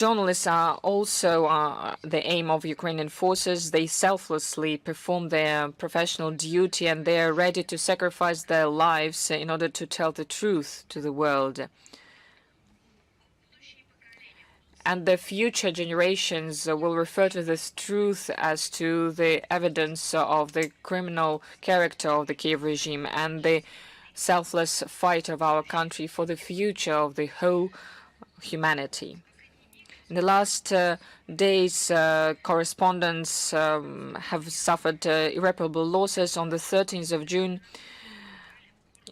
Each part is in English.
Journalists are also the aim of Ukrainian forces. They selflessly perform their professional duty, and they are ready to sacrifice their lives in order to tell the truth to the world. And the future generations will refer to this truth as to the evidence of the criminal character of the Kiev regime and the selfless fight of our country for the future of the whole humanity. In the last days, correspondents have suffered irreparable losses. On the 13th of June,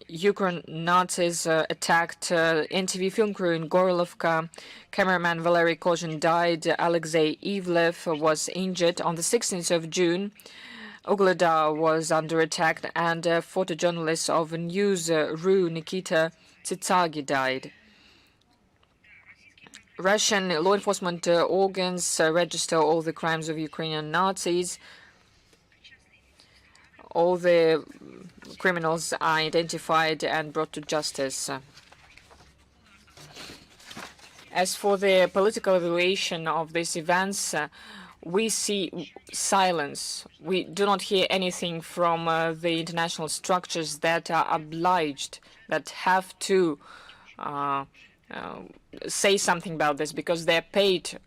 Ukraine Nazis attacked NTV film crew in Gorilovka. Cameraman Valery Kozhin died. Alexei Ivlev was injured. On the 16th of June, Ugledar was under attack, and photojournalist of News.ru Nikita Tsitsagi died. Russian law enforcement organs register all the crimes of Ukrainian Nazis. All the criminals are identified and brought to justice. As for the political evaluation of these events, we see silence. We do not hear anything from the international structures that are obliged, that have to say something about this because they're paid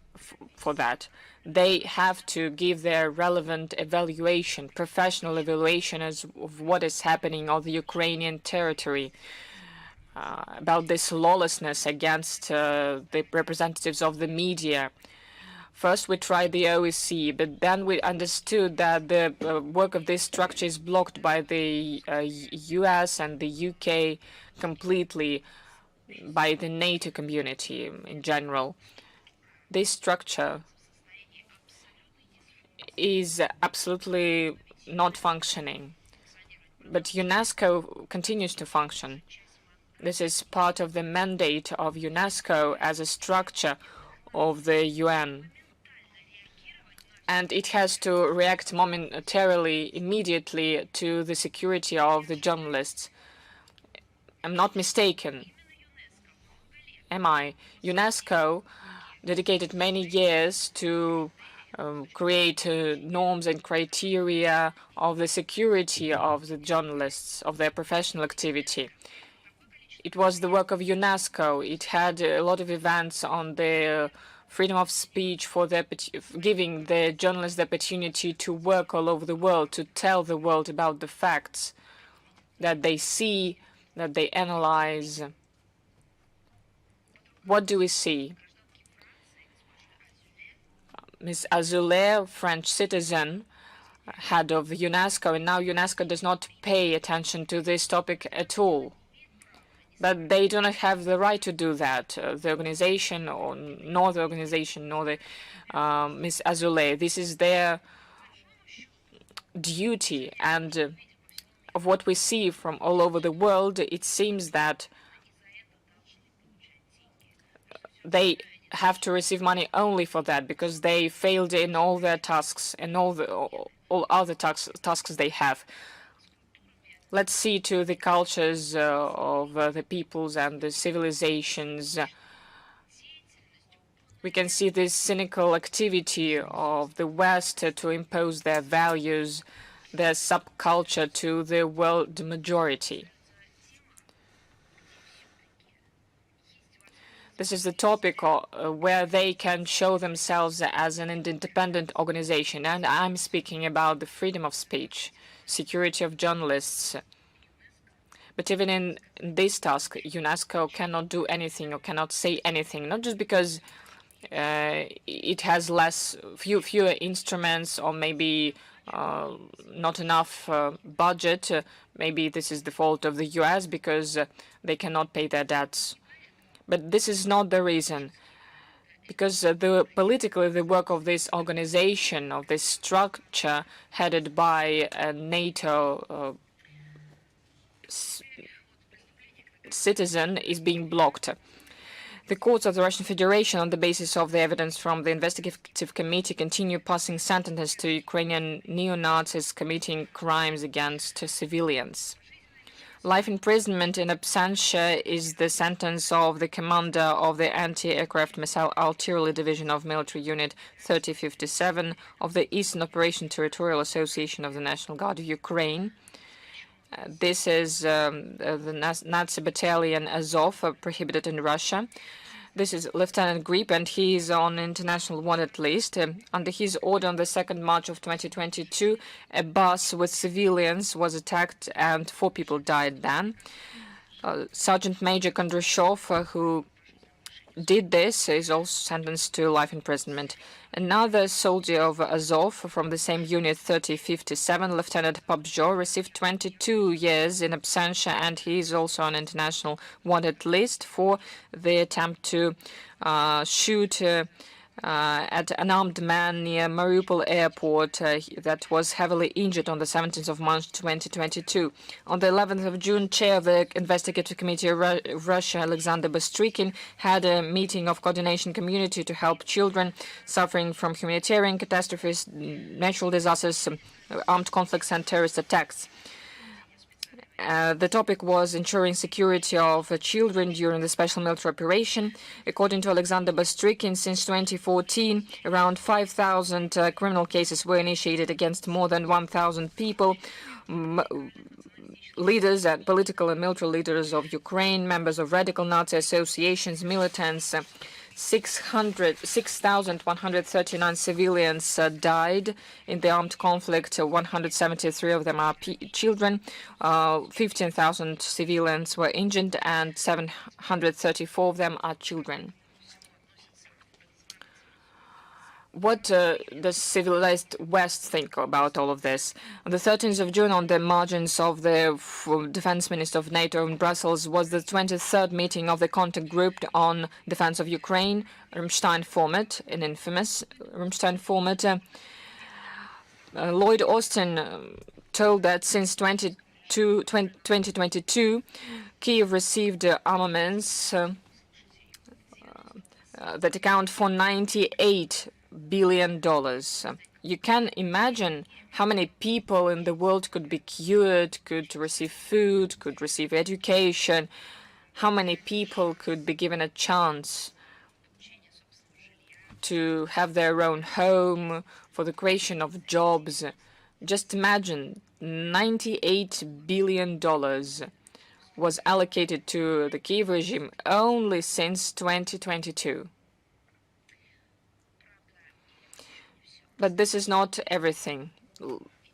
for that. They have to give their relevant evaluation, professional evaluation of what is happening on the Ukrainian territory, about this lawlessness against the representatives of the media. First, we tried the OSCE, but then we understood that the work of this structure is blocked by the US and the UK completely, by the NATO community in general. This structure is absolutely not functioning, but UNESCO continues to function. This is part of the mandate of UNESCO as a structure of the UN, and it has to react momentarily, immediately to the security of the journalists. I'm not mistaken, am I? UNESCO dedicated many years to create norms and criteria of the security of the journalists, of their professional activity. It was the work of UNESCO. It had a lot of events on the freedom of speech, for giving the journalists the opportunity to work all over the world, to tell the world about the facts that they see, that they analyze. What do we see? Ms. Azoulay, French citizen, head of UNESCO, and now UNESCO does not pay attention to this topic at all. But they do not have the right to do that. The organization, or nor the organization, nor the Ms. Azoulay, this is their duty. And of what we see from all over the world, it seems that they have to receive money only for that, because they failed in all their tasks and all other tasks they have. Let's see to the cultures of the peoples and the civilizations. We can see this cynical activity of the West to impose their values, their subculture to the world majority. This is the topic where they can show themselves as an independent organization. And I'm speaking about the freedom of speech, security of journalists. But even in this task, UNESCO cannot do anything or cannot say anything, not just because it has fewer instruments, or maybe not enough budget. Maybe this is the fault of the US because they cannot pay their debts. But this is not the reason, because politically the work of this organization, of this structure headed by a NATO citizen, is being blocked. The courts of the Russian Federation, on the basis of the evidence from the investigative committee, continue passing sentences to Ukrainian neo-Nazis committing crimes against civilians. Life imprisonment in absentia is the sentence of the commander of the anti-aircraft missile artillery division of military unit 3057 of the Eastern Operation Territorial Association of the National Guard of Ukraine. This is the Nazi battalion Azov, prohibited in Russia. This is Lieutenant Grip, and he is on international wanted list. Under his order on the 2nd March of 2022, a bus with civilians was attacked and 4 people died then. Sergeant Major Kondrashov, who did this, is also sentenced to life imprisonment. Another soldier of Azov from the same unit 3057, Lieutenant Popzho, received 22 years in absentia, and he is also on international wanted list for the attempt to shoot at an armed man near Mariupol airport that was heavily injured on the 17th of March 2022. On the 11th of June, chair of the investigative committee of Russia, Alexander Bystrykin, had a meeting of coordination community to help children suffering from humanitarian catastrophes, natural disasters, armed conflicts, and terrorist attacks. The topic was ensuring security of children during the special military operation. According to Alexander Bystrykin, since 2014, around 5,000 criminal cases were initiated against more than 1,000 people, leaders and political and military leaders of Ukraine, members of radical Nazi associations, militants. 6,139 civilians died in the armed conflict. 173 of them are children. 15,000 civilians were injured, and 734 of them are children. What does civilized West think about all of this? On the 13th of June, on the margins of the defense minister of NATO in Brussels, was the 23rd meeting of the contact group on defense of Ukraine, Ramstein format, an infamous Ramstein format. Lloyd Austin told that since 2022, Kyiv received armaments that account for $98 billion. You can imagine how many people in the world could be cured, could receive food, could receive education, how many people could be given a chance to have their own home, for the creation of jobs. Just imagine, $98 billion was allocated to the Kyiv regime only since 2022. But this is not everything.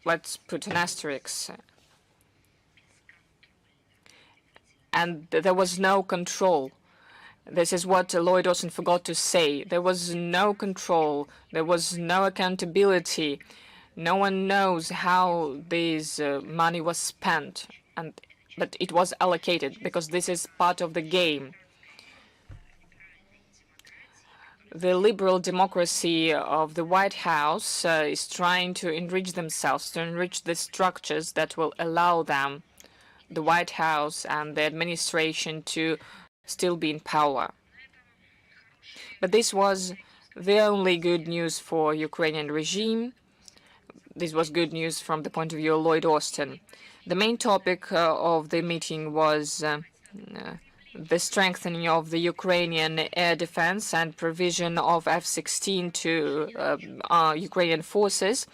Let's put an asterisk. And there was no control. This is what Lloyd Austin forgot to say. There was no control. There was no accountability. No one knows how this money was spent. But it was allocated because this is part of the game. The liberal democracy of the White House is trying to enrich themselves, to enrich the structures that will allow them, the White House and the administration, to still be in power. But this was the only good news for Ukrainian regime. This was good news from the point of view of Lloyd Austin. The main topic of the meeting was the strengthening of the Ukrainian air defense and provision of F-16 to Ukrainian forces.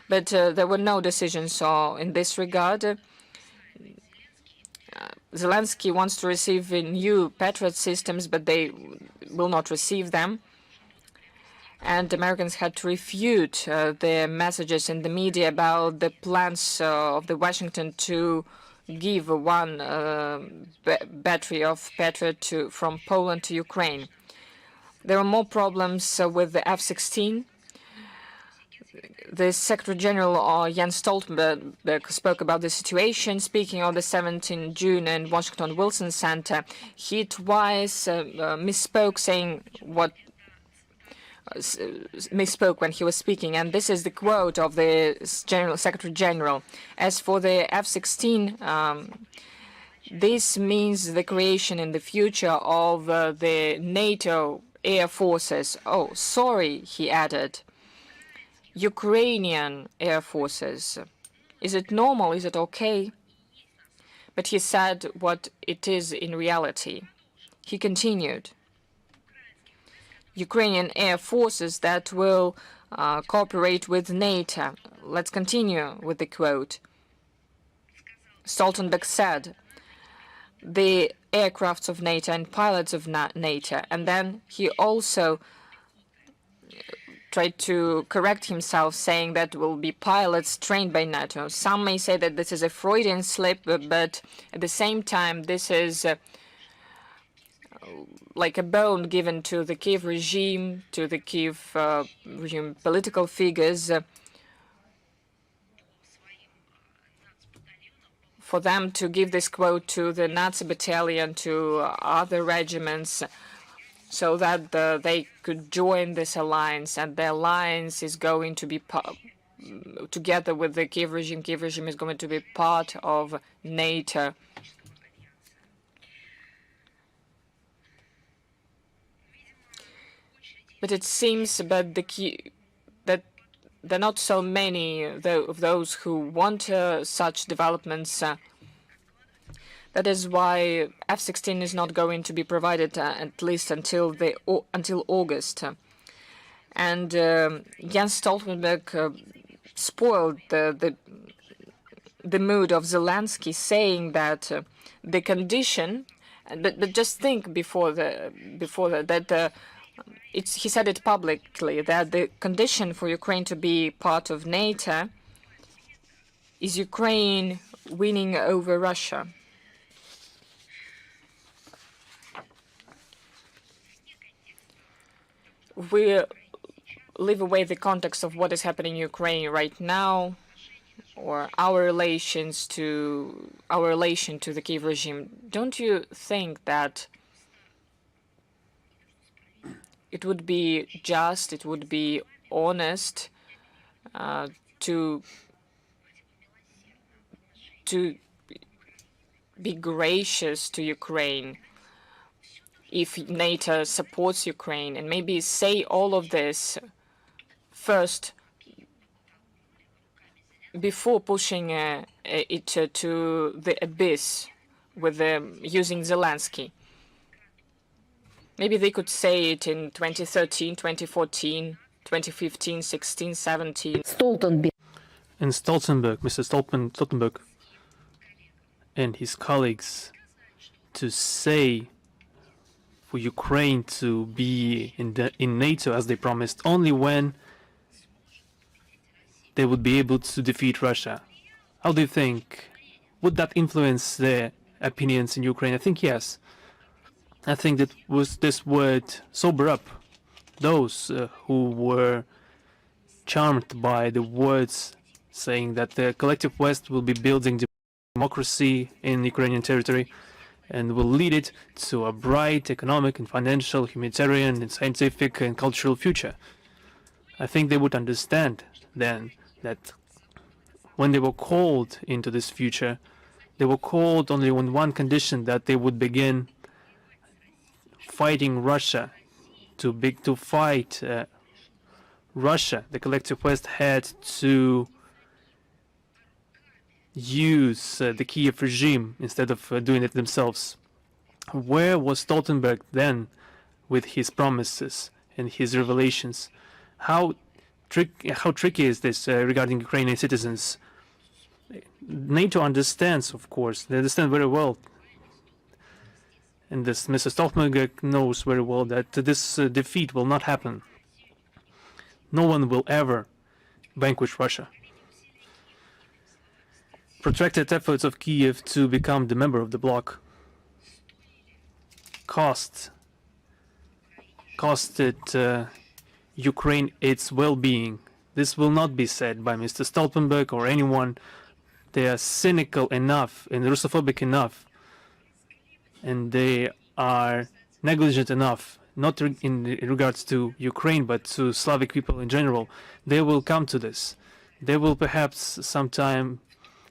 But there were no decisions in this regard. Zelensky wants to receive new Patriot systems, but they will not receive them. And Americans had to refute the messages in the media about the plans of the Washington to give one battery of Patriot from Poland to Ukraine. There are more problems with the F-16. The Secretary General Jens Stoltenberg spoke about the situation, speaking on the 17th June in Washington Wilson Center. He twice misspoke, saying what misspoke when he was speaking, and this is the quote of the Secretary General. As for the F-16, this means the creation in the future of the NATO air forces. Oh, sorry, he added. Ukrainian air forces. Is it normal? Is it okay? but he said what it is in reality. He continued, Ukrainian air forces that will cooperate with NATO. Let's continue with the quote. Stoltenberg said, the aircrafts of NATO and pilots of NATO. And then he also tried to correct himself, saying that will be pilots trained by NATO. Some may say that this is a Freudian slip, but at the same time, this is like a bone given to the Kiev regime, to the Kiev regime political figures, for them to give this quote to the Nazi battalion, to other regiments, so that they could join this alliance. And the alliance is going to be together with the Kiev regime. Kiev regime is going to be part of NATO. But it seems that that there are not so many of those who want such developments. That is why F-16 is not going to be provided at least until August. And Jens Stoltenberg spoiled the mood of Zelensky, saying that the condition. But just think before that. He said it publicly, that the condition for Ukraine to be part of NATO is Ukraine winning over Russia. We leave away the context of what is happening in Ukraine right now, or our relation to the Kiev regime. Don't you think that it would be just, it would be honest to be gracious to Ukraine if NATO supports Ukraine, and maybe say all of this first before pushing it to the abyss with using Zelensky? Maybe they could say it in 2013, 2014, 2015, 16, 17. Stoltenberg. And Stoltenberg, Mr. Stoltenberg and his colleagues, to say for Ukraine to be in NATO as they promised only when they would be able to defeat Russia. How do you think? Would that influence their opinions in Ukraine? I think yes. I think that this would sober up those who were charmed by the words saying that the collective West will be building democracy in Ukrainian territory and will lead it to a bright economic and financial, humanitarian and scientific and cultural future. I think they would understand then that when they were called into this future, they were called only on one condition, that they would begin fighting Russia. To fight Russia, the collective West had to use the Kiev regime instead of doing it themselves. Where was Stoltenberg then with his promises and his revelations? How tricky is this regarding Ukrainian citizens? NATO understands, of course. They understand very well. And this Mr. Stoltenberg knows very well that this defeat will not happen. No one will ever vanquish Russia. Protracted efforts of Kiev to become the member of the bloc costed Ukraine its well-being. This will not be said by Mr. Stoltenberg or anyone. They are cynical enough and Russophobic enough, and they are negligent enough, not in regards to Ukraine, but to Slavic people in general. They will come to this. They will perhaps sometime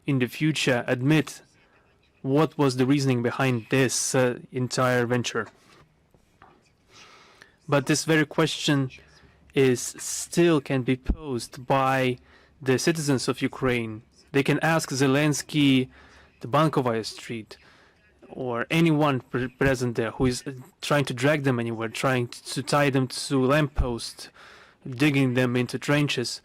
in the future admit what was the reasoning behind this entire venture. But this very question still can be posed by the citizens of Ukraine. They can ask Zelensky the Bankovaya Street, or anyone present there who is trying to drag them anywhere, trying to tie them to lampposts, digging them into trenches.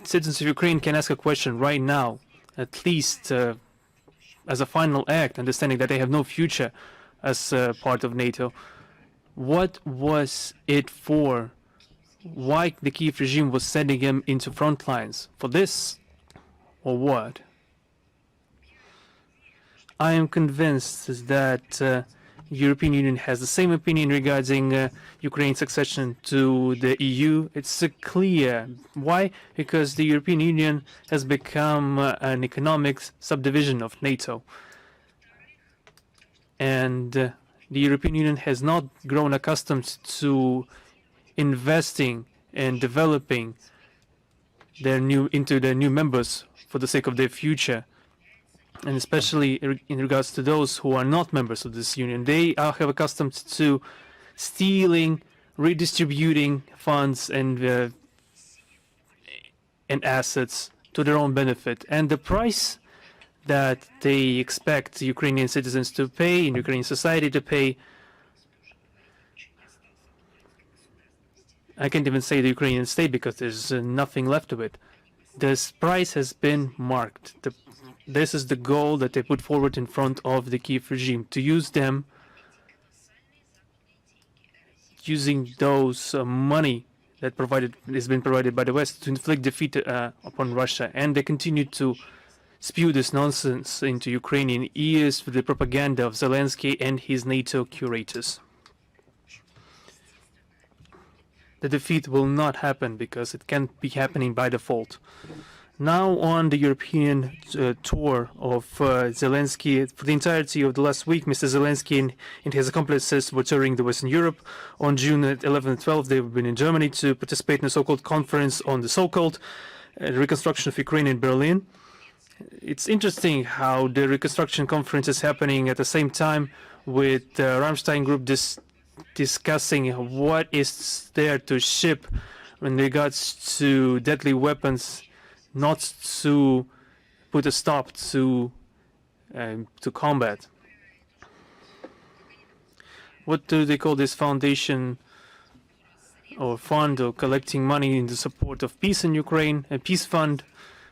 Citizens of Ukraine can ask a question right now, at least as a final act, understanding that they have no future as part of NATO. What was it for? Why the Kiev regime was sending them into front lines? For this or what? I am convinced that European Union has the same opinion regarding Ukraine's accession to the EU. It's clear. Why? Because the European Union has become an economic subdivision of NATO. And the European Union has not grown accustomed to investing and developing into their new members for the sake of their future. And especially in regards to those who are not members of this union, they have accustomed to stealing, redistributing funds and assets to their own benefit. And the price that they expect Ukrainian citizens to pay, and Ukrainian society to pay, I can't even say the Ukrainian state because there's nothing left of it. This price has been marked. This is the goal that they put forward in front of the Kiev regime, to use them, using those money that has been provided by the West to inflict defeat upon Russia. And they continue to spew this nonsense into Ukrainian ears with the propaganda of Zelensky and his NATO curators. The defeat will not happen because it can't be happening by default. Now on the European tour of Zelensky, for the entirety of the last week, Mr. Zelensky and his accomplices were touring the Western Europe. On June 11 and 12, they've been in Germany to participate in a so-called conference on the so-called reconstruction of Ukraine in Berlin. It's interesting how the reconstruction conference is happening at the same time with the Rammstein group discussing what is there to ship in regards to deadly weapons, not to put a stop to combat. What do they call this foundation or fund or collecting money in the support of peace in Ukraine? A peace fund.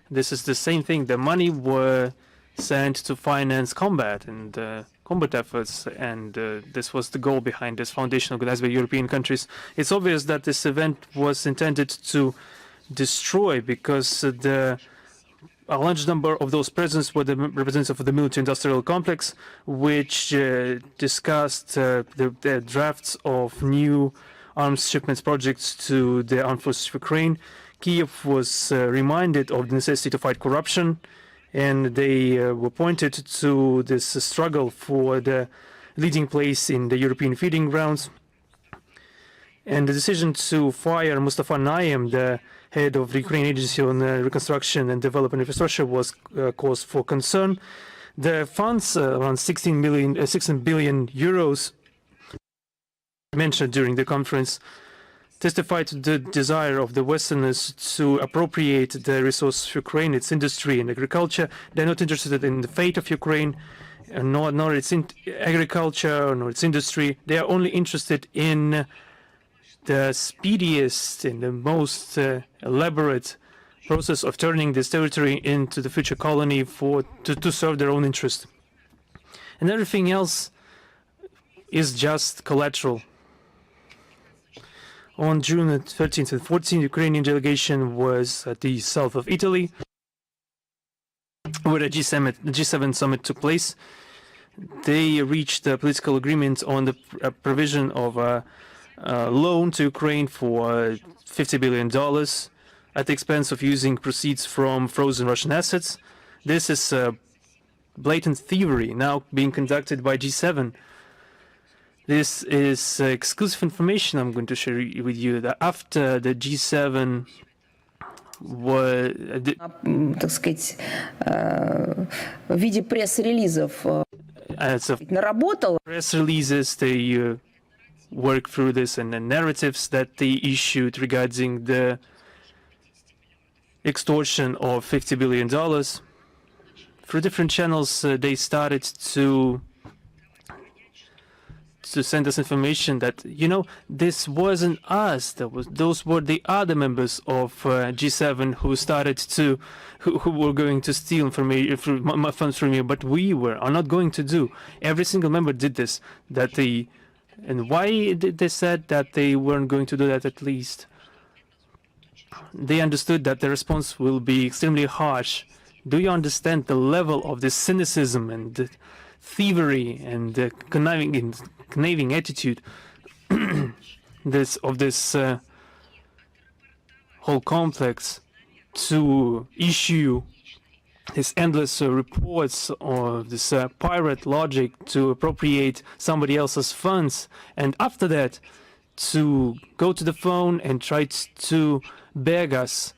This is the same thing. The money were sent to finance combat and combat efforts, and this was the goal behind this foundation organized by European countries. It's obvious that this event was intended to destroy, because a large number of those presents were the representatives of the military-industrial complex, which discussed the drafts of new arms shipments projects to the armed forces of Ukraine. Kiev was reminded of the necessity to fight corruption, and they were pointed to this struggle for the leading place in the European feeding grounds. And the decision to fire Mustafa Naim, the head of the Ukrainian Agency on Reconstruction and Development Infrastructure, was cause for concern. The funds, around 16 billion euros, mentioned during the conference, testified to the desire of the Westerners to appropriate the resources of Ukraine, its industry and agriculture. They're not interested in the fate of Ukraine, nor its agriculture, nor its industry. They are only interested in the speediest and the most elaborate process of turning this territory into the future colony to serve their own interest. And everything else is just collateral. On June 13th and 14th, the Ukrainian delegation was at the south of Italy, where the G7 summit took place. They reached a political agreement on the provision of a loan to Ukraine for $50 billion at the expense of using proceeds from frozen Russian assets. This is blatant thievery now being conducted by G7. This is exclusive information I'm going to share with you, that after the G7 was, так сказать, в виде пресс-релизов наработал. Press releases, they work through this, and the narratives that they issued regarding the extortion of $50 billion through different channels, they started to send us information that, you know, this wasn't us. Those were the other members of G7 who started to, who were going to steal information, my funds from you, but we are not going to do. Every single member did this. And why did they said that they weren't going to do that? At least they understood that the response will be extremely harsh. Do you understand the level of this cynicism and the thievery and the conniving attitude this whole complex to issue these endless reports of this pirate logic to appropriate somebody else's funds, and after that to go to the phone and try to beg us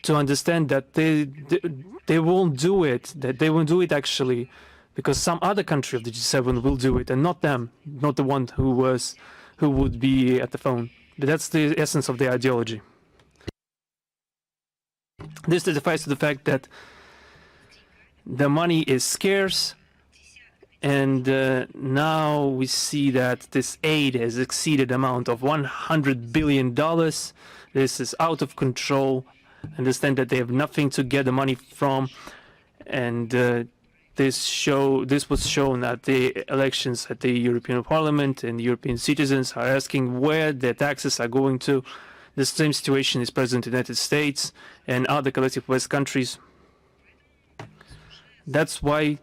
to understand that they won't do it, that they won't do it actually, because some other country of the G7 will do it, and not them, not the one who would be at the phone. But that's the essence of the ideology. This testifies to the fact that the money is scarce, and now we see that this aid has exceeded the amount of $100 billion. This is out of control. Understand that they have nothing to get the money from, and this was shown at the elections at the European Parliament, and European citizens are asking where their taxes are going to. The same situation is present in the United States and other collective West countries. That's why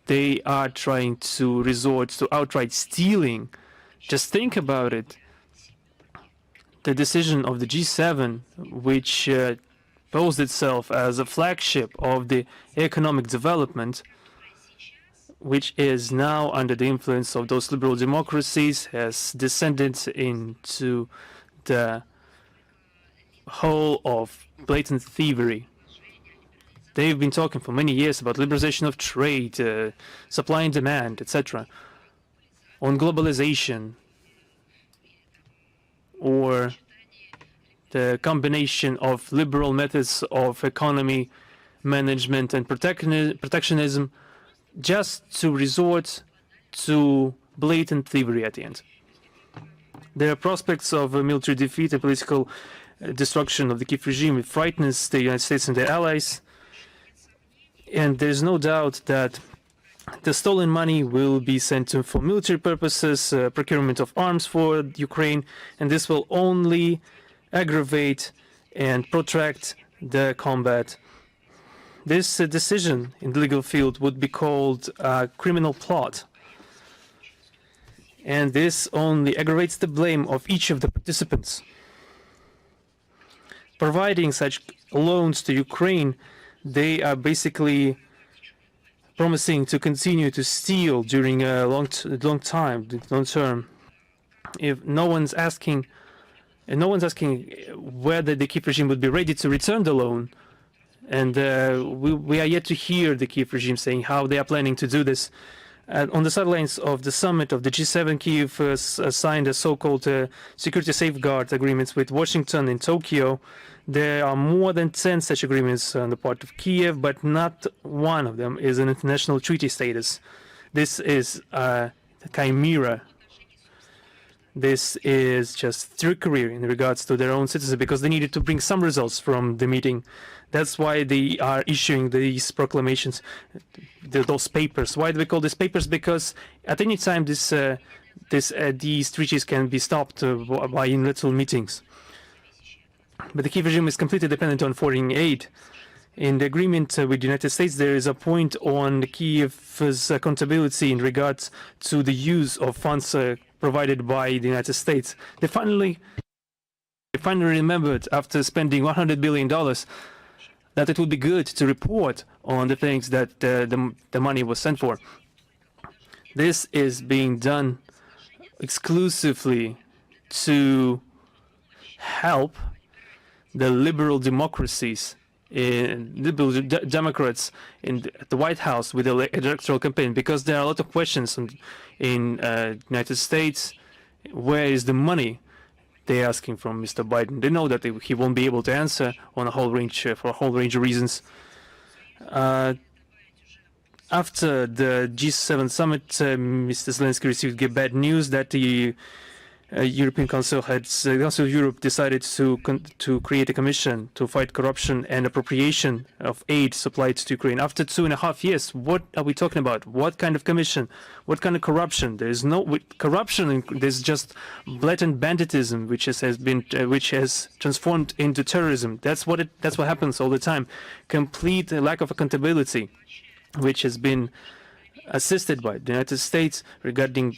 they are trying to resort to outright stealing. Just think about it. The decision of the G7, which posed itself as a flagship of the economic development, which is now under the influence of those liberal democracies, has descended into the whole of blatant thievery. They've been talking for many years about liberalization of trade, supply and demand, etc., on globalization, or the combination of liberal methods of economy management and protectionism, just to resort to blatant thievery at the end. There are prospects of a military defeat and political destruction of the Kiev regime. It frightens the United States and their allies, and there's no doubt that the stolen money will be sent for military purposes, procurement of arms for Ukraine, and this will only aggravate and protract the combat. This decision in the legal field would be called a criminal plot, and this only aggravates the blame of each of the participants. Providing such loans to Ukraine, they are basically promising to continue to steal during a long term. If no one's asking, whether the Kiev regime would be ready to return the loan, and we are yet to hear the Kiev regime saying how they are planning to do this. On the sidelines of the summit of the G7, Kiev signed a so-called security safeguard agreements with Washington and Tokyo. There are more than 10 such agreements on the part of Kiev, but not one of them is an international treaty status. This is a chimera. This is just trickery in regards to their own citizens, because they needed to bring some results from the meeting. That's why they are issuing these proclamations, those papers. Why do we call these papers? Because at any time these treaties can be stopped by unilateral meetings. But the Kiev regime is completely dependent on foreign aid. In the agreement with the United States, there is a point on Kiev's accountability in regards to the use of funds provided by the United States. They finally remembered, after spending $100 billion, that it would be good to report on the things that the money was sent for. This is being done exclusively to help the liberal democracies, liberal Democrats at the White House with the electoral campaign, because there are a lot of questions in United States. Where is the money they're asking from Mr. Biden? They know that he won't be able to answer on a whole range for a whole range of reasons. After the G7 summit, Mr. Zelensky received bad news that the European Council the Council of Europe decided to create a commission to fight corruption and appropriation of aid supplied to Ukraine. After 2.5 years, what are we talking about? What kind of commission? What kind of corruption? There is no corruption. There's just blatant banditism, which has transformed into terrorism. That's what happens all the time. Complete lack of accountability, which has been assisted by the United States regarding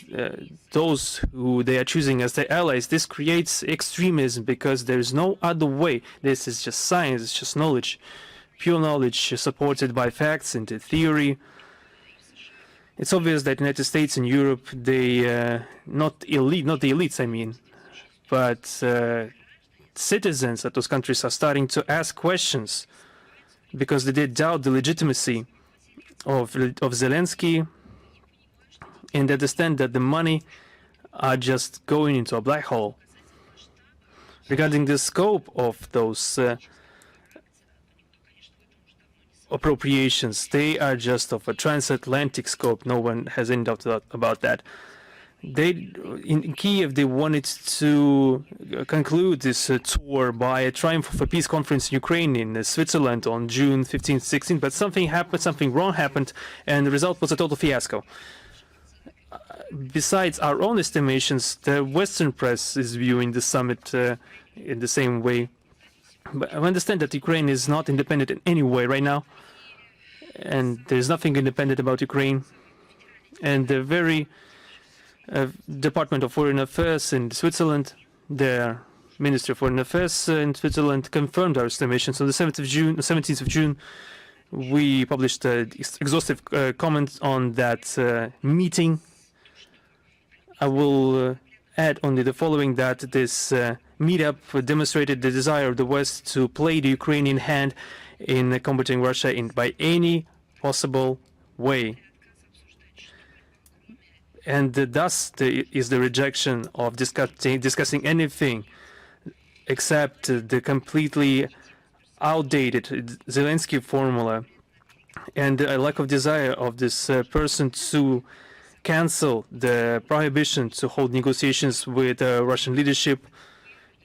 those who they are choosing as their allies. This creates extremism because there is no other way. This is just science, it's just knowledge, pure knowledge supported by facts and theory. It's obvious that the United States and Europe, they not the elites, I mean, but citizens of those countries are starting to ask questions because they doubt the legitimacy of Zelensky and understand that the money are just going into a black hole. Regarding the scope of those appropriations, they are just of a transatlantic scope. No one has any doubt about that. In Kiev, they wanted to conclude this tour by a Triumph of a Peace conference in Ukraine in Switzerland on June 15th, 16th, but something happened, something wrong happened, and the result was a total fiasco. Besides our own estimations, the Western press is viewing the summit in the same way. But I understand that Ukraine is not independent in any way right now, and there's nothing independent about Ukraine, and the very Department of Foreign Affairs in Switzerland, their Minister of Foreign Affairs in Switzerland confirmed our estimations. On the 17th of June, we published an exhaustive comment on that meeting. I will add only the following, that this meetup demonstrated the desire of the West to play the Ukrainian hand in combating Russia by any possible way. And thus is the rejection of discussing anything except the completely outdated Zelensky formula and a lack of desire of this person to cancel the prohibition to hold negotiations with Russian leadership,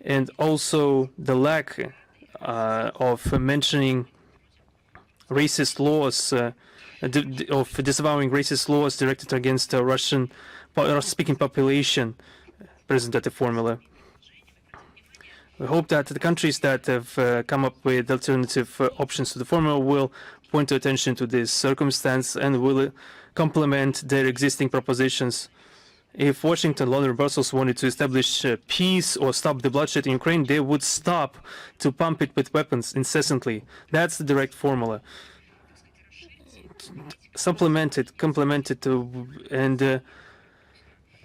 and also the lack of mentioning racist laws, of disavowing racist laws directed against the Russian-speaking population present at the formula. We hope that the countries that have come up with alternative options to the formula will point attention to this circumstance and will complement their existing propositions. If Washington, London, and Brussels wanted to establish peace or stop the bloodshed in Ukraine, they would stop to pump it with weapons incessantly. That's the direct formula. Supplemented, complemented, and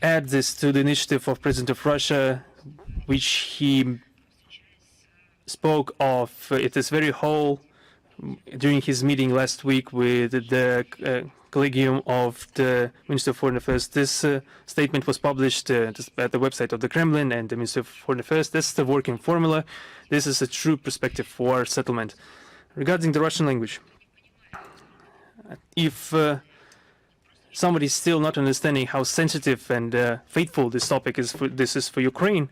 add this to the initiative of President of Russia, which he spoke of at this very hall during his meeting last week with the Collegium of the Minister of Foreign Affairs. This statement was published at the website of the Kremlin and the Minister of Foreign Affairs. This is the working formula. This is a true perspective for settlement. Regarding the Russian language, if somebody is still not understanding how sensitive and fateful this topic is for Ukraine,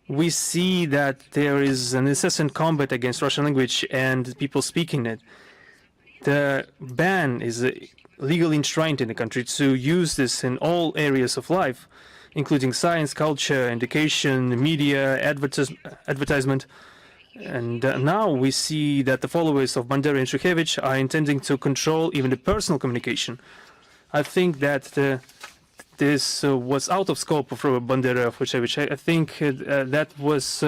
we see that there is an incessant combat against Russian language and people speaking it. The ban is legally enshrined in the country to use this in all areas of life, including science, culture, education, media, advertisement. And now we see that the followers of Bandera and Shukhevich are intending to control even the personal communication. I think that this was out of scope of Bandera of Shukhevich. I think that was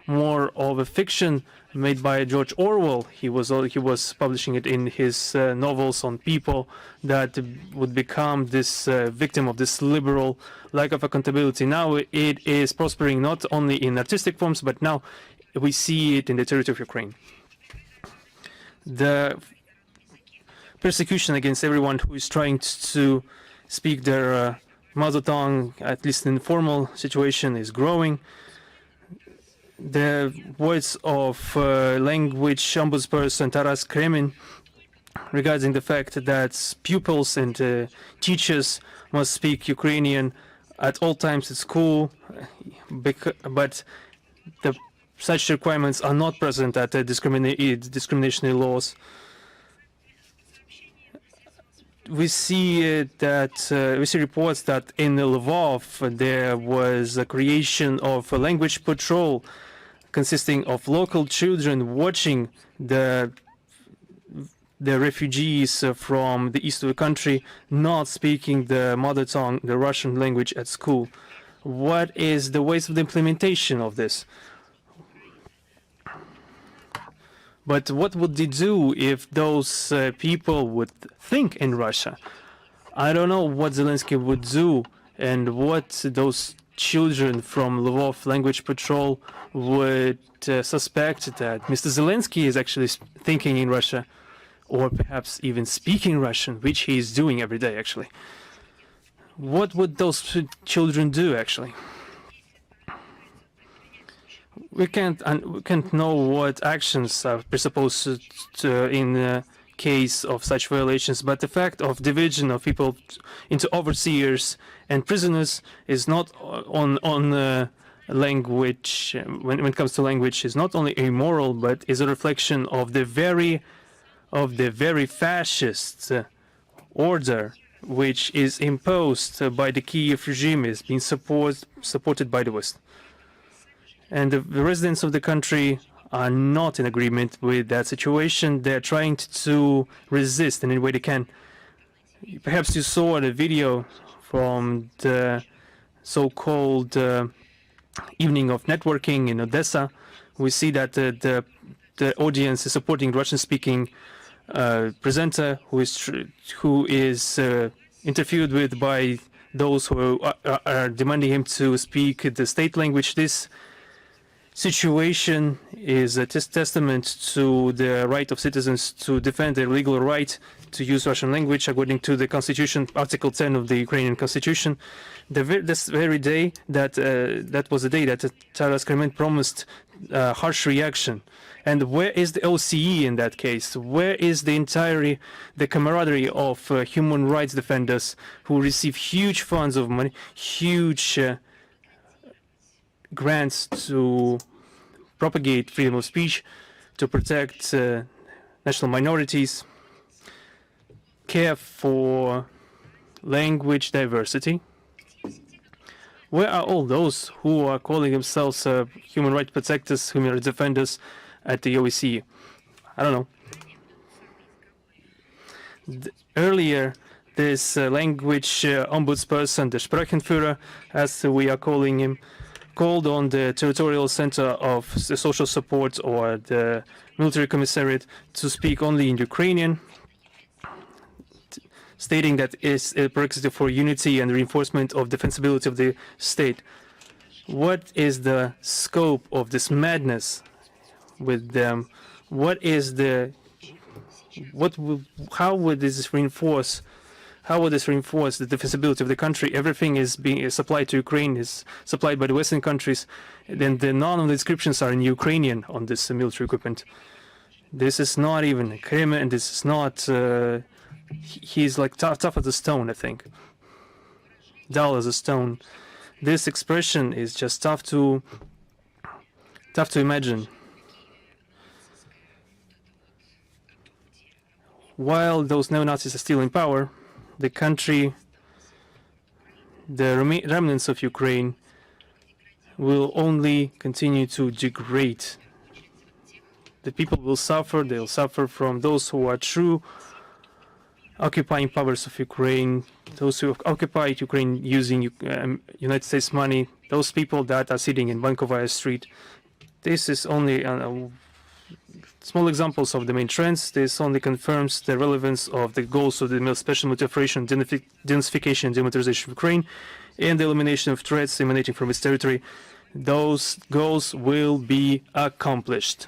more of a fiction made by George Orwell. He was publishing it in his novels on people that would become this victim of this liberal lack of accountability. Now it is prospering not only in artistic forms, but now we see it in the territory of Ukraine. The persecution against everyone who is trying to speak their mother tongue, at least in the formal situation, is growing. the words of language ombudsperson Taras Kremin regarding the fact that pupils and teachers must speak Ukrainian at all times at school, but such requirements are not present at the discrimination laws. We see reports that in Lvov there was a creation of a language patrol consisting of local children watching the refugees from the east of the country not speaking the mother tongue, the Russian language at school. What is the ways of the implementation of this? But what would they do if those people would think in Russia? I don't know what Zelensky would do and what those children from Lvov language patrol would suspect that Mr. Zelensky is actually thinking in Russia, or perhaps even speaking Russian, which he is doing every day, actually. What would those children do, actually? We can't know what actions are presupposed in the case of such violations, but the fact of division of people into overseers and prisoners is not on language. When it comes to language, is not only immoral, but is a reflection of the very fascist order which is imposed by the Kiev regime, is being supported by the West. And the residents of the country are not in agreement with that situation. They're trying to resist in any way they can. Perhaps you saw the video from the so-called evening of networking in Odessa. We see that the audience is supporting Russian-speaking presenter who is interviewed with by those who are demanding him to speak the state language. This situation is a testament to the right of citizens to defend their legal right to use Russian language according to the Constitution, Article 10 of the Ukrainian Constitution. This very day, that was the day that Taras Kremen promised harsh reaction. And where is the OCE in that case? Where is the camaraderie of human rights defenders who receive huge funds of money, huge grants to propagate freedom of speech, to protect national minorities, care for language diversity? Where are all those who are calling themselves human rights protectors, human rights defenders at the OSCE? I don't know. Earlier, this language ombudsperson, the Sprachenführer, as we are calling him, called on the Territorial Center of Social Support or the Military Commissariat to speak only in Ukrainian, stating that it's a prerequisite for unity and reinforcement of defensibility of the state. What is the scope of this madness with them? How would this reinforce the defensibility of the country? Everything is being supplied to Ukraine, is supplied by the Western countries. Then none of the inscriptions are in Ukrainian on this military equipment. This is not even a Kremlin, and this is not. He's like tough as a stone, I think. Dull as a stone. This expression is just tough to imagine. While those neo-Nazis are still in power, the country, the remnants of Ukraine, will only continue to degrade. The people will suffer. They'll suffer from those who are true occupying powers of Ukraine, those who occupied Ukraine using United States money, those people that are sitting in Bankovaya Street. This is only small examples of the main trends. This only confirms the relevance of the goals of the special military operation, denazification and demilitarization of Ukraine, and the elimination of threats emanating from its territory. Those goals will be accomplished,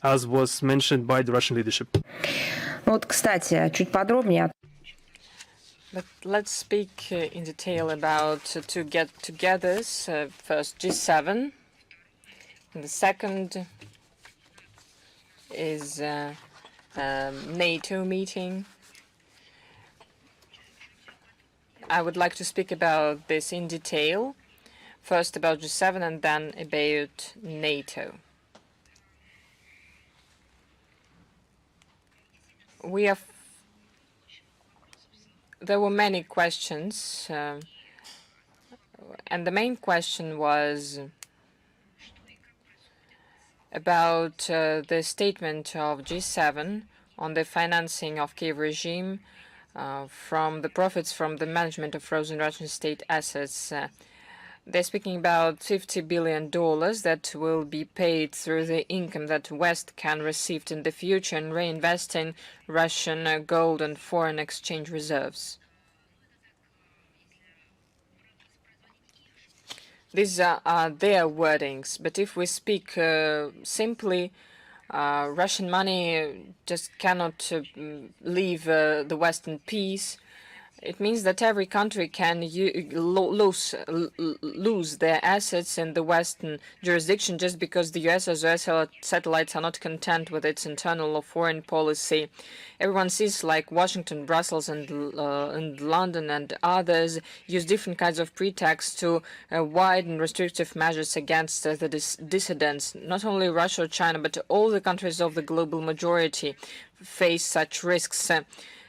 as was mentioned by the Russian leadership. Вот, кстати, чуть подробнее. But let's speak in detail about two get-togethers. First, G7. And the second is NATO meeting. I would like to speak about this in detail. First about G7 and then about NATO. There were many questions, and the main question was about the statement of G7 on the financing of Kiev regime from the profits from the management of frozen Russian state assets. They're speaking about $50 billion that will be paid through the income that West can receive in the future and reinvest in Russian gold and foreign exchange reserves. These are their wordings, but if we speak simply, Russian money just cannot leave the West in peace. It means that every country can lose their assets in the Western jurisdiction just because the US or US satellites are not content with its internal or foreign policy. Everyone sees like Washington, Brussels, and London and others use different kinds of pretexts to widen restrictive measures against the dissidents. Not only Russia or China, but all the countries of the global majority face such risks.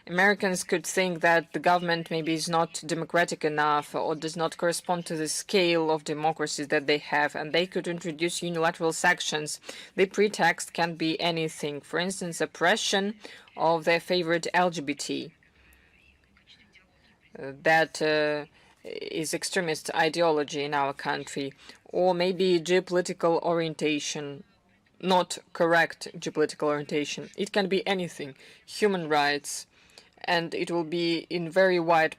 Americans could think that the government maybe is not democratic enough or does not correspond to the scale of democracies that they have, and they could introduce unilateral sanctions. The pretext can be anything. For instance, oppression of their favorite LGBT. That is extremist ideology in our country, or maybe geopolitical orientation, not correct geopolitical orientation. It can be anything. Human rights. And it will be in very wide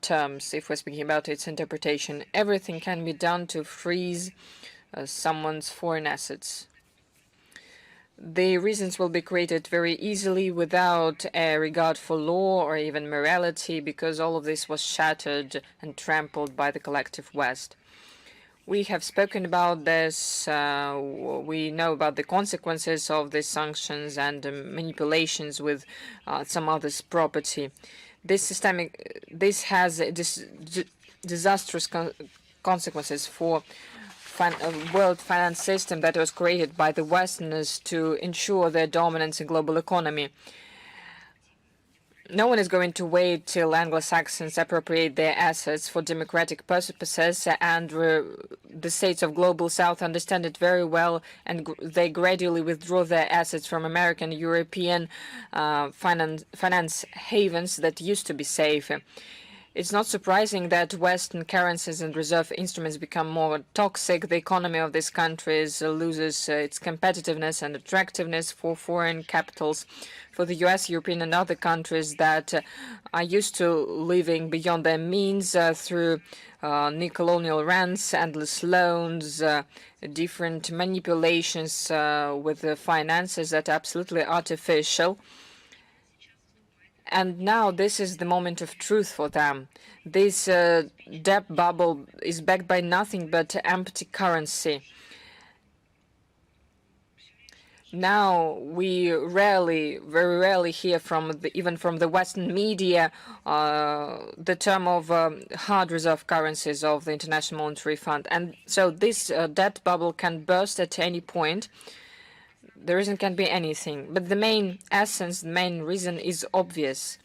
terms if we're speaking about its interpretation. Everything can be done to freeze someone's foreign assets. The reasons will be created very easily without a regard for law or even morality, because all of this was shattered and trampled by the collective West. We have spoken about this. We know about the consequences of the sanctions and manipulations with some others' property. This has disastrous consequences for world finance system that was created by the Westerners to ensure their dominance in global economy. No one is going to wait till Anglo-Saxons appropriate their assets for democratic purposes, and the states of global south understand it very well, and they gradually withdraw their assets from American, European finance havens that used to be safe. It's not surprising that Western currencies and reserve instruments become more toxic. The economy of these countries loses its competitiveness and attractiveness for foreign capitals. For the US, European, and other countries that are used to living beyond their means through neocolonial rents, endless loans, different manipulations with the finances that are absolutely artificial. And now this is the moment of truth for them. This debt bubble is backed by nothing but empty currency. Now we very rarely hear from even from the Western media the term of hard reserve currencies of the International Monetary Fund. And so this debt bubble can burst at any point. The reason can be anything, but the main essence, the main reason is obvious.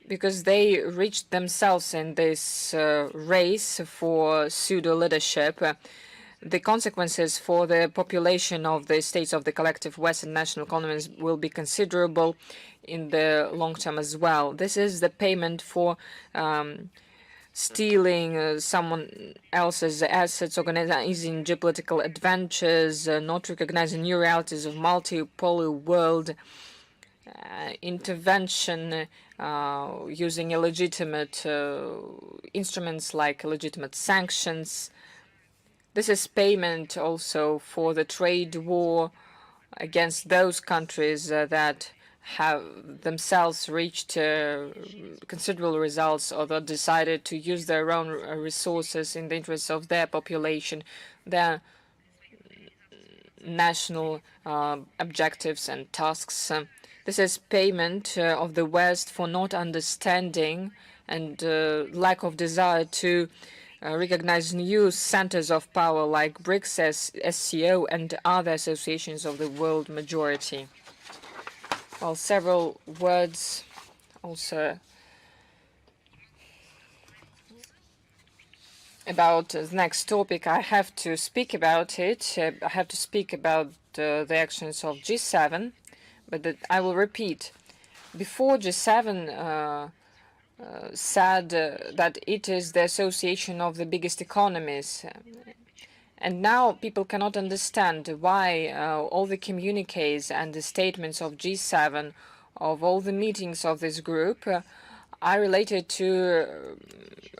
Because they reached themselves in this race for pseudo-leadership. The consequences for the population of the states of the collective Western national economies will be considerable in the long term as well. This is the payment for stealing someone else's assets, organizing geopolitical adventures, not recognizing new realities of multipolar world, intervention using illegitimate instruments like legitimate sanctions. This is payment also for the trade war against those countries that have themselves reached considerable results, or they decided to use their own resources in the interests of their population, their national objectives and tasks. This is payment of the West for not understanding and lack of desire to recognize new centers of power like BRICS, SCO, and other associations of the world majority. Well, several words also about the next topic. I have to speak about it. I have to speak about the actions of G7, but I will repeat. Before G7 said that it is the association of the biggest economies, and now people cannot understand why all the communiques and the statements of G7, of all the meetings of this group, are related to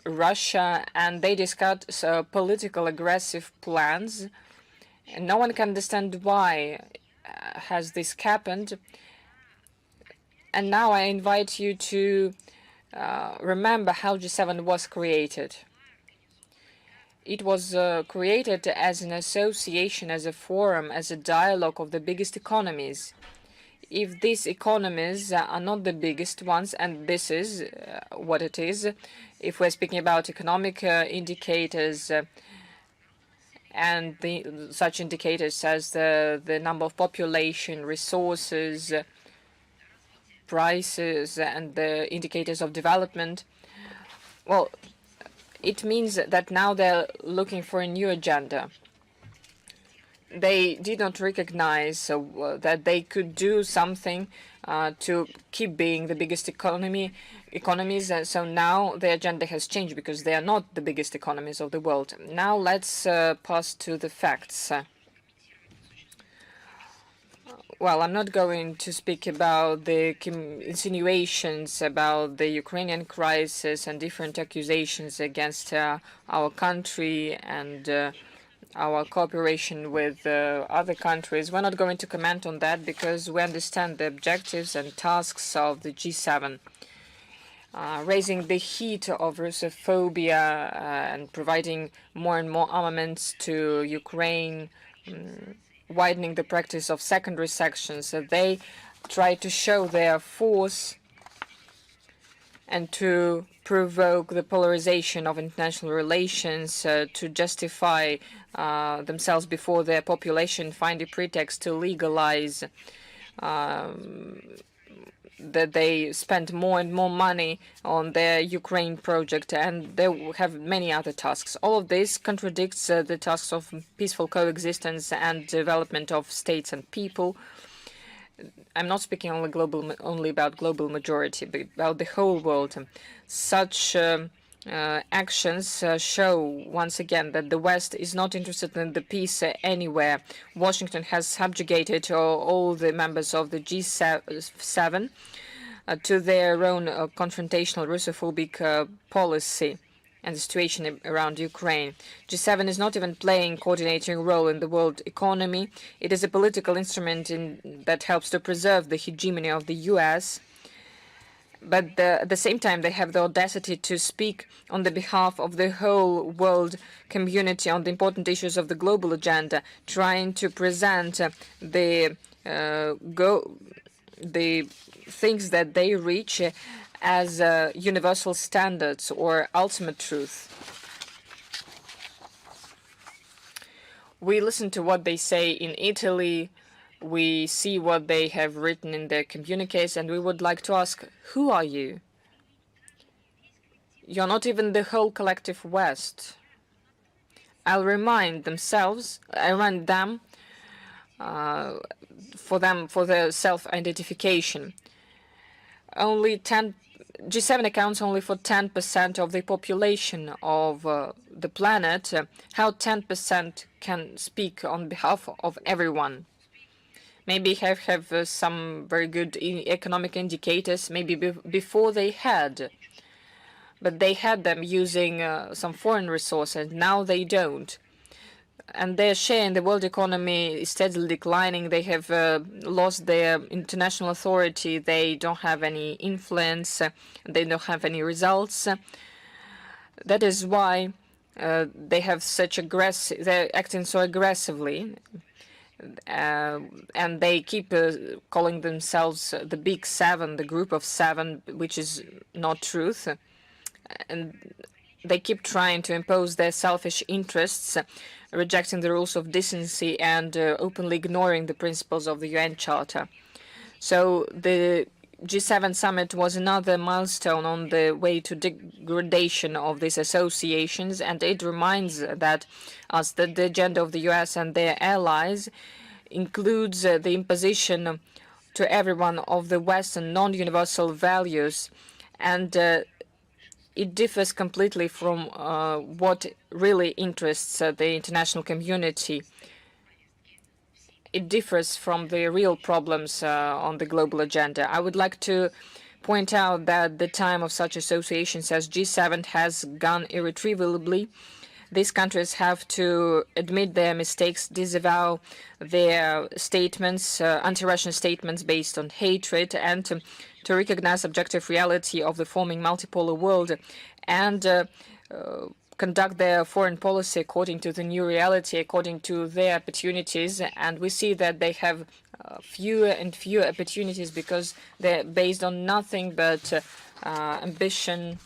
Russia, and they discuss political aggressive plans. And no one can understand why has this happened. And now I invite you to remember how G7 was created. It was created as an association, as a forum, as a dialogue of the biggest economies. If these economies are not the biggest ones, and this is what it is, if we're speaking about economic indicators and such indicators as the number of population, resources, prices, and the indicators of development, well, it means that now they're looking for a new agenda. They did not recognize that they could do something to keep being the biggest economies. So now the agenda has changed because they are not the biggest economies of the world. Now let's pass to the facts. Well, I'm not going to speak about the insinuations about the Ukrainian crisis and different accusations against our country and our cooperation with other countries. We're not going to comment on that because we understand the objectives and tasks of the G7. Raising the heat of Russophobia and providing more and more armaments to Ukraine, widening the practice of secondary sections. They try to show their force and to provoke the polarization of international relations, to justify themselves before their population, find a pretext to legalize that they spend more and more money on their Ukraine project, and they have many other tasks. All of this contradicts the tasks of peaceful coexistence and development of states and people. I'm not speaking only about global majority, but about the whole world. Such actions show once again that the West is not interested in the peace anywhere. Washington has subjugated all the members of the G7 to their own confrontational Russophobic policy and the situation around Ukraine. G7 is not even playing a coordinating role in the world economy. It is a political instrument that helps to preserve the hegemony of the US. But at the same time, they have the audacity to speak on the behalf of the whole world community on the important issues of the global agenda, trying to present the things that they reach as universal standards or ultimate truth. We listen to what they say in Italy. We see what they have written in their communiques, and we would like to ask, who are you? You're not even the whole collective West. I'll remind them for their self-identification. G7 accounts only for 10% of the population of the planet. How 10% can speak on behalf of everyone? Maybe have some very good economic indicators, maybe before they had. But they had them using some foreign resources. Now they don't. and their share in the world economy is steadily declining. They have lost their international authority. They don't have any influence. They don't have any results. That is why they have such they're acting so aggressively, and they keep calling themselves the Big Seven, the Group of Seven, which is not truth. And they keep trying to impose their selfish interests, rejecting the rules of decency and openly ignoring the principles of the UN Charter. So the G7 summit was another milestone on the way to degradation of these associations, and it reminds us that the agenda of the US and their allies includes the imposition to everyone of the Western non-universal values, and it differs completely from what really interests the international community. It differs from the real problems on the global agenda. I would like to point out that the time of such associations as G7 has gone irretrievably. These countries have to admit their mistakes, disavow their statements, anti-Russian statements based on hatred, and to recognize objective reality of the forming multipolar world, and conduct their foreign policy according to the new reality, according to their opportunities. And we see that they have fewer and fewer opportunities because they're based on nothing but ambition.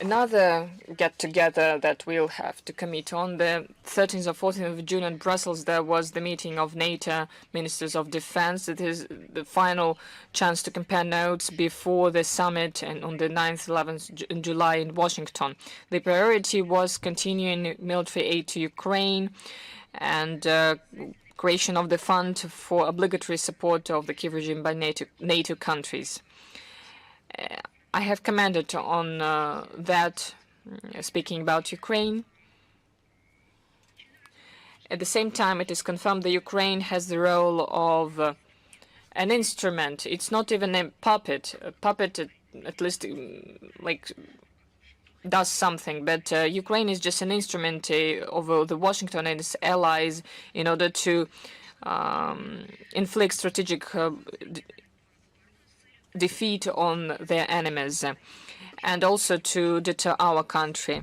Another get-together that we'll have to commit on the 13th or 14th of June in Brussels, there was the meeting of NATO ministers of defense. It is the final chance to compare notes before the summit and on the 9th, 11th July in Washington. The priority was continuing military aid to Ukraine and creation of the fund for obligatory support of the Kyiv regime by NATO countries. I have commented on that, speaking about Ukraine. At the same time, it is confirmed that Ukraine has the role of an instrument. It's not even a puppet. A puppet, at least, like, does something. But Ukraine is just an instrument of the Washington and its allies in order to inflict strategic defeat on their enemies and also to deter our country.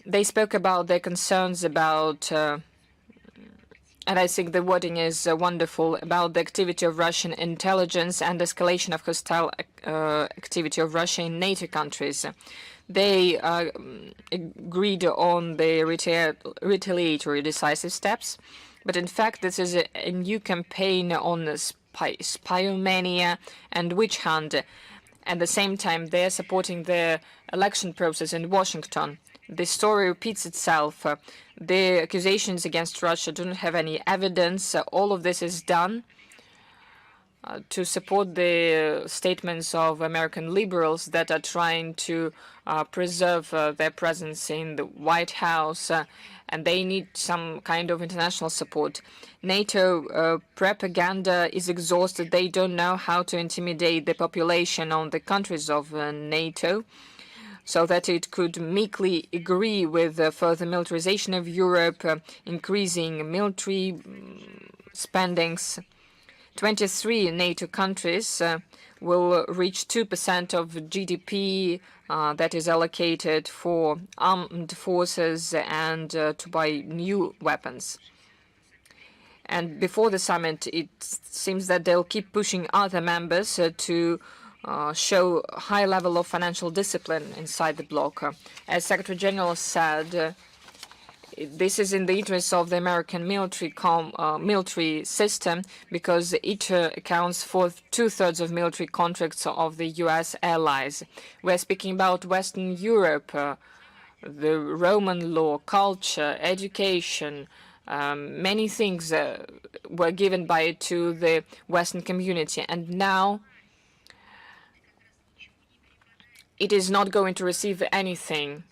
They spoke about their concerns about, and I think the wording is wonderful, about the activity of Russian intelligence and escalation of hostile activity of Russia in NATO countries. They agreed on the retaliatory decisive steps, but in fact this is a new campaign on spyomania and witch hunt. At the same time, they're supporting the election process in Washington. The story repeats itself. The accusations against Russia don't have any evidence. All of this is done to support the statements of American liberals that are trying to preserve their presence in the White House, and they need some kind of international support. NATO propaganda is exhausted. They don't know how to intimidate the population on the countries of NATO so that it could meekly agree with further militarization of Europe, increasing military spendings. 23 NATO countries will reach 2% of GDP that is allocated for armed forces and to buy new weapons. And before the summit, it seems that they'll keep pushing other members to show a high level of financial discipline inside the bloc. As Secretary General said, this is in the interest of the American military system because it accounts for 2/3 of military contracts of the U.S. allies. We're speaking about Western Europe, the Roman law, culture, education. Many things were given by it to the Western community, and now it is not going to receive anything.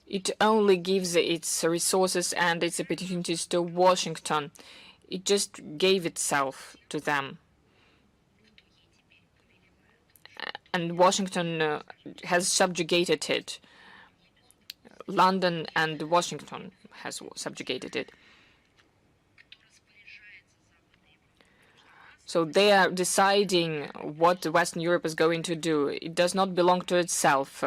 It only gives its resources and its opportunities to Washington. It just gave itself to them. and Washington has subjugated it. London and Washington has subjugated it. So they are deciding what Western Europe is going to do. It does not belong to itself.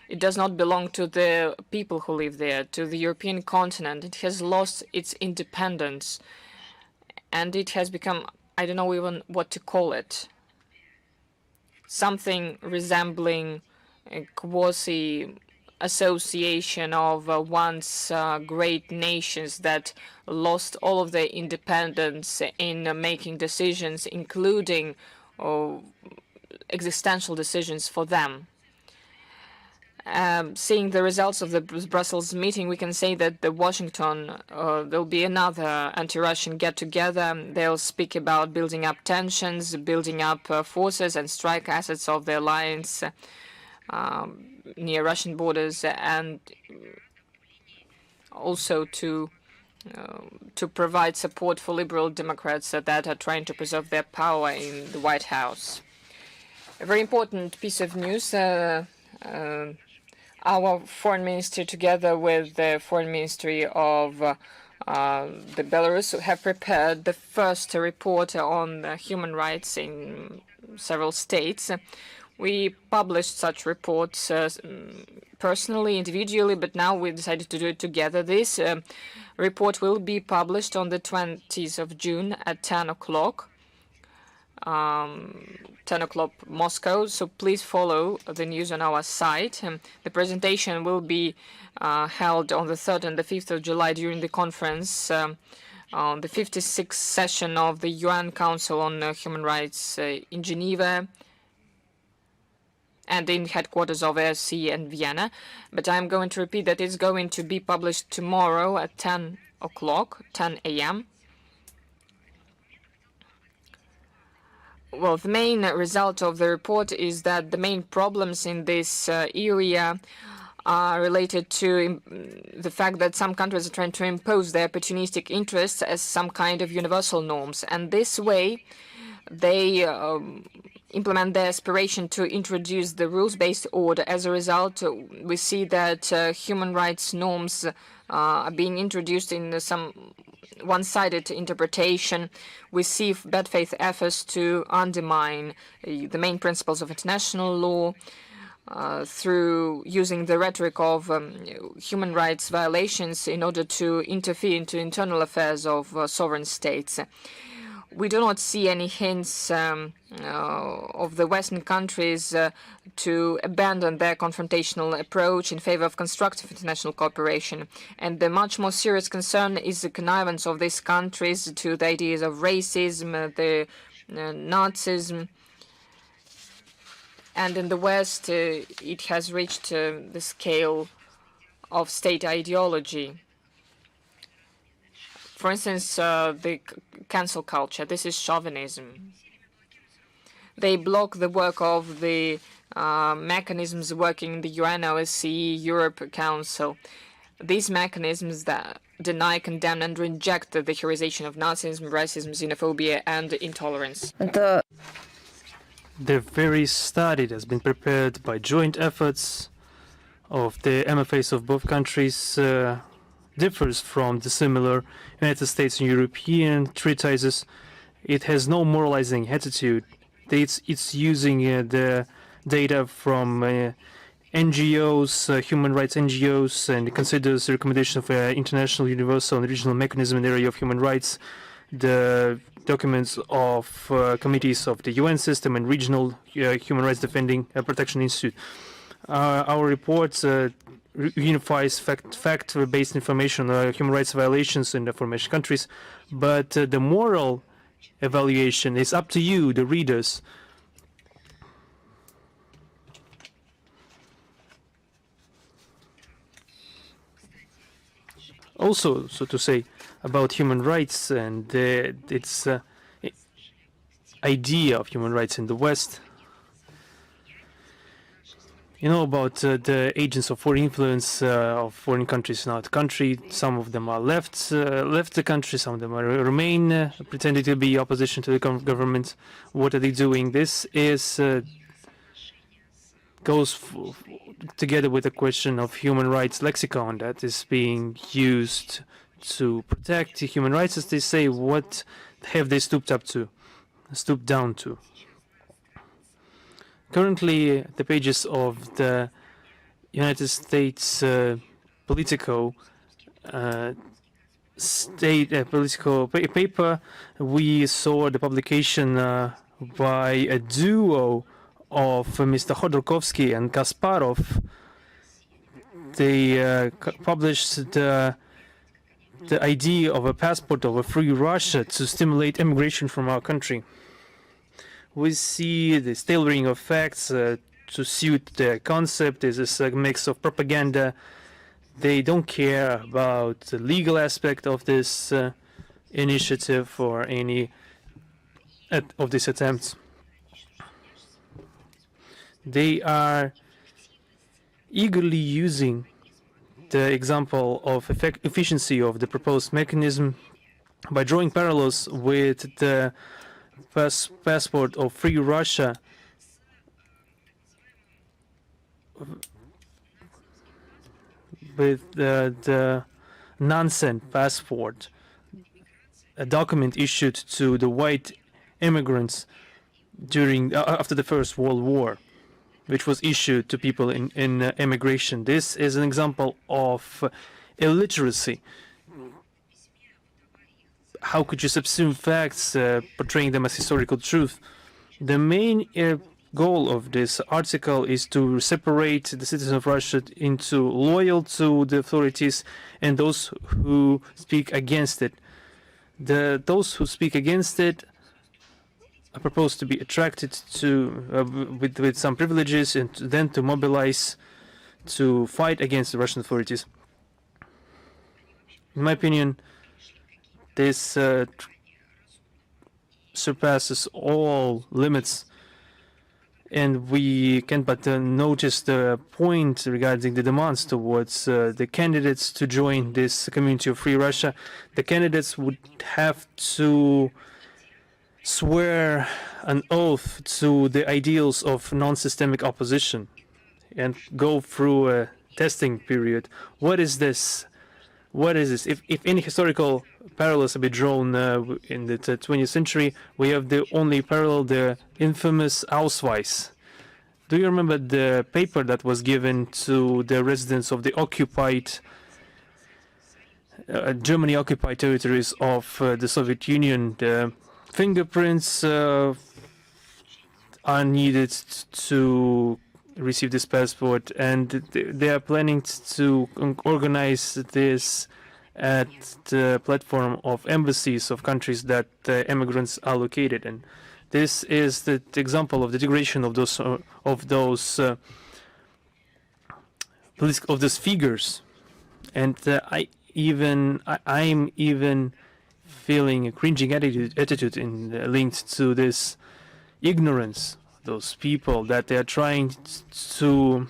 It does not belong to the people who live there, to the European continent. It has lost its independence, and it has become, I don't know even what to call it, something resembling a quasi-association of once great nations that lost all of their independence in making decisions, including existential decisions for them. Seeing the results of the Brussels meeting, we can say that the Washington, there'll be another anti-Russian get-together. They'll speak about building up tensions, building up forces and strike assets of the alliance near Russian borders, and also to provide support for liberal Democrats that are trying to preserve their power in the White House. A very important piece of news. Our foreign minister, together with the foreign ministry of the Belarus, have prepared the first report on human rights in several states. We published such reports personally, individually, but now we decided to do it together. This report will be published on the 20th of June at 10 o'clock. 10 o'clock Moscow, so please follow the news on our site. The presentation will be held on the 3rd and the 5th of July during the conference on the 56th session of the UN Council on Human Rights in Geneva and in headquarters of OSCE and Vienna. But I'm going to repeat that it's going to be published tomorrow at 10 o'clock, 10 a.m. Well, the main result of the report is that the main problems in this area are related to the fact that some countries are trying to impose their opportunistic interests as some kind of universal norms. And this way, they implement their aspiration to introduce the rules-based order. As a result, we see that human rights norms are being introduced in some one-sided interpretation. We see bad faith efforts to undermine the main principles of international law through using the rhetoric of human rights violations in order to interfere into internal affairs of sovereign states. We do not see any hints of the Western countries to abandon their confrontational approach in favor of constructive international cooperation. And the much more serious concern is the connivance of these countries to the ideas of racism, the Nazism. And in the West, it has reached the scale of state ideology. For instance, the cancel culture. This is chauvinism. They block the work of the mechanisms working in the UN, OSCE, Europe Council. These mechanisms that deny, condemn, and reject the heroization of Nazism, racism, xenophobia, and intolerance. The very study that has been prepared by joint efforts of the MFAs of both countries differs from the similar United States and European treatises. It has no moralizing attitude. It's using the data from NGOs, human rights NGOs, and it considers the recommendation of international, universal, and regional mechanism in the area of human rights, the documents of committees of the UN system and regional human rights defending protection institute. Our report unifies fact-based information on human rights violations in the formation countries, but the moral evaluation is up to you, the readers. Also, so to say, about human rights and its idea of human rights in the West. You know about the agents of foreign influence of foreign countries in our country. Some of them are left the country, some of them are remain pretending to be opposition to the government. What are they doing? This is goes together with the question of human rights lexicon that is being used to protect the human rights, as they say. What have they stooped down to? Currently, the pages of the United States political paper, we saw the publication by a duo of Mr. Khodorkovsky and Kasparov. They published the idea of a passport of a free Russia to stimulate immigration from our country. We see this tailoring of facts to suit the concept. This is a mix of propaganda. They don't care about the legal aspect of this initiative or any of these attempts. They are eagerly using the example of efficiency of the proposed mechanism by drawing parallels with the passport of free Russia with the nonsense passport, a document issued to the white immigrants during after the First World War, which was issued to people in immigration. This is an example of illiteracy. How could you subsume facts, portraying them as historical truth? The main goal of this article is to separate the citizens of Russia into loyal to the authorities and those who speak against it. Those who speak against it are proposed to be attracted to with some privileges and then to mobilize to fight against the Russian authorities. In my opinion, this surpasses all limits, and we can but notice the point regarding the demands towards the candidates to join this community of free Russia. The candidates would have to swear an oath to the ideals of non-systemic opposition and go through a testing period. What is this? What is this? If any historical parallels have been drawn in the 20th century, we have the only parallel, the infamous Ausweis. Do you remember the paper that was given to the residents of the occupied, Germany-occupied territories of the Soviet Union? The fingerprints are needed to receive this passport, and they are planning to organize this at the platform of embassies of countries that immigrants are located in. This is the example of the degradation of those figures, and I'm even feeling a cringing attitude linked to this ignorance. Those people that they are trying to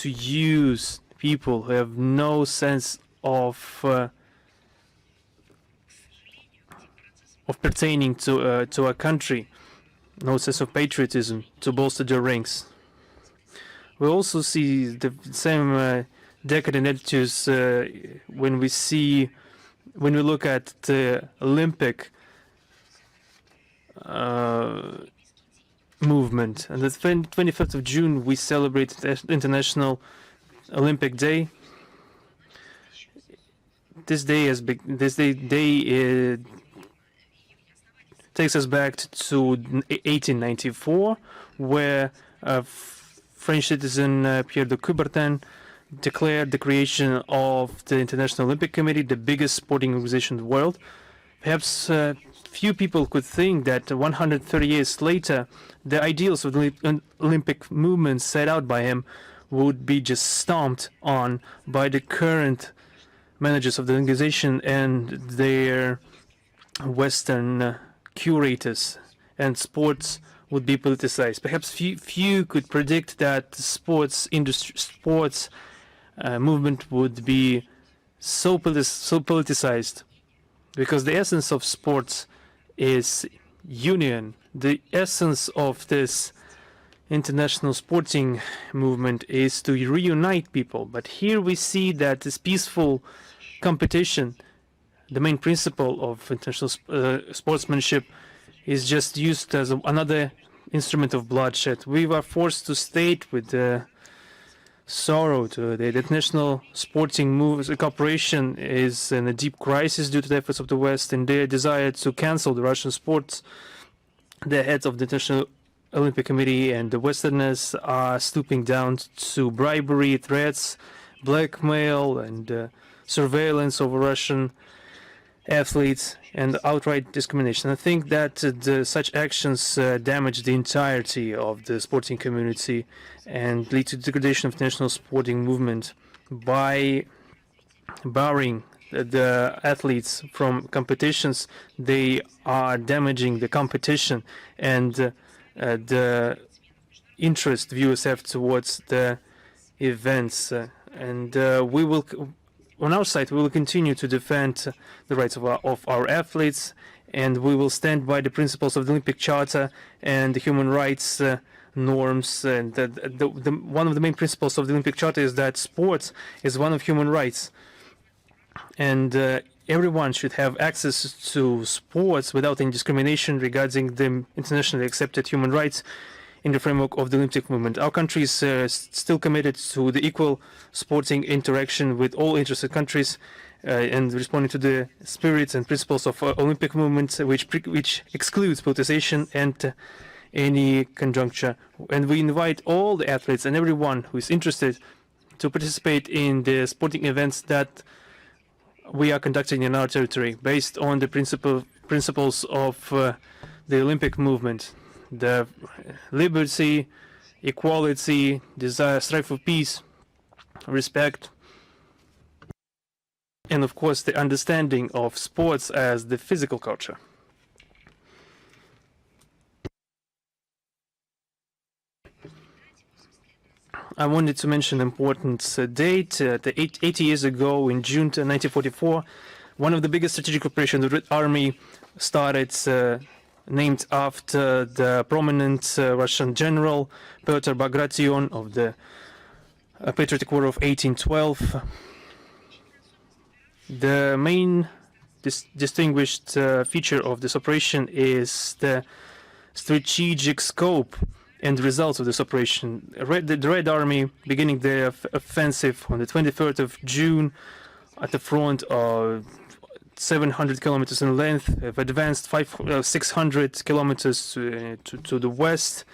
use people who have no sense of pertaining to a country, no sense of patriotism, to bolster their ranks. We also see the same decadent attitudes when we look at the Olympic movement. And the 25th of June, we celebrate the International Olympic Day. This day takes us back to 1894, where French citizen Pierre de Coubertin declared the creation of the International Olympic Committee, the biggest sporting organization in the world. Perhaps few people could think that 130 years later, the ideals of the Olympic movement set out by him would be just stomped on by the current managers of the organization and their Western curators, and sports would be politicized. Perhaps few could predict that the sports movement would be so politicized, because the essence of sports is union. The essence of this international sporting movement is to reunite people. But here we see that this peaceful competition, the main principle of international sportsmanship, is just used as another instrument of bloodshed. We were forced to state with sorrow to the international sporting cooperation is in a deep crisis due to the efforts of the West and their desire to cancel the Russian sports. The heads of the International Olympic Committee and the Westerners are stooping down to bribery, threats, blackmail, and surveillance over Russian athletes and outright discrimination. I think that such actions damage the entirety of the sporting community and lead to degradation of the national sporting movement. By barring the athletes from competitions, they are damaging the competition and the interest viewers have towards the events. We will, on our side, we will continue to defend the rights of our athletes, and we will stand by the principles of the Olympic Charter and the human rights norms. And one of the main principles of the Olympic Charter is that sports is one of human rights, and everyone should have access to sports without any discrimination regarding the internationally accepted human rights in the framework of the Olympic movement. Our country is still committed to the equal sporting interaction with all interested countries and responding to the spirits and principles of Olympic movement, which excludes politicization and any conjuncture. And we invite all the athletes and everyone who is interested to participate in the sporting events that we are conducting in our territory based on the principles of the Olympic movement. The liberty, equality, desire, strive for peace, respect, and of course the understanding of sports as the physical culture. I wanted to mention an important date. 80 years ago, in June 1944, one of the biggest strategic operations the Red Army started, named after the prominent Russian general Pyotr Bagration of the Patriotic War of 1812. The main distinguished feature of this operation is the strategic scope and results of this operation. The Red Army, beginning their offensive on the 23rd of June at the front of 700 kilometers in length, have advanced 600 kilometers to the west.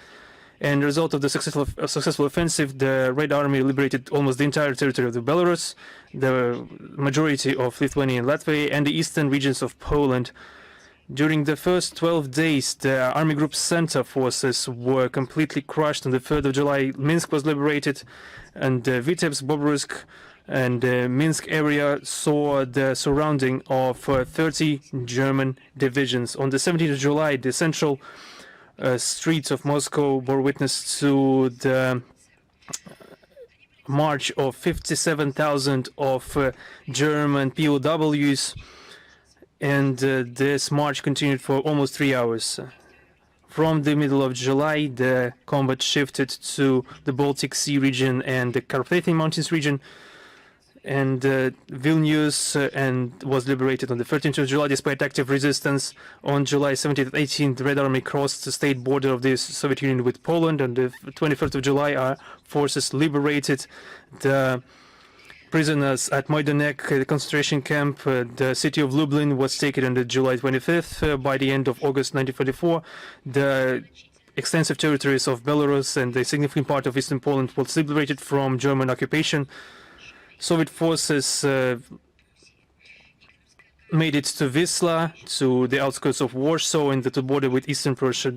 And the result of the successful offensive, the Red Army liberated almost the entire territory of the Belarus, the majority of Lithuania and Latvia, and the eastern regions of Poland. During the first 12 days, the Army Group's center forces were completely crushed. On the 3rd of July, Minsk was liberated, and Vitebsk, Bobruisk, and the Minsk area saw the surrounding of 30 German divisions. On the 17th of July, the central streets of Moscow bore witness to the march of 57,000 of German POWs, and this march continued for almost 3 hours. From the middle of July, the combat shifted to the Baltic Sea region and the Carpathian Mountains region, and Vilnius was liberated on the 13th of July despite active resistance. On July 17th and 18th, the Red Army crossed the state border of the Soviet Union with Poland. On the 21st of July, our forces liberated the prisoners at Majdanek, the concentration camp. The city of Lublin was taken on July 25th. By the end of August 1944, the extensive territories of Belarus and a significant part of eastern Poland was liberated from German occupation. Soviet forces made it to Wisla, to the outskirts of Warsaw and the border with Eastern Prussia.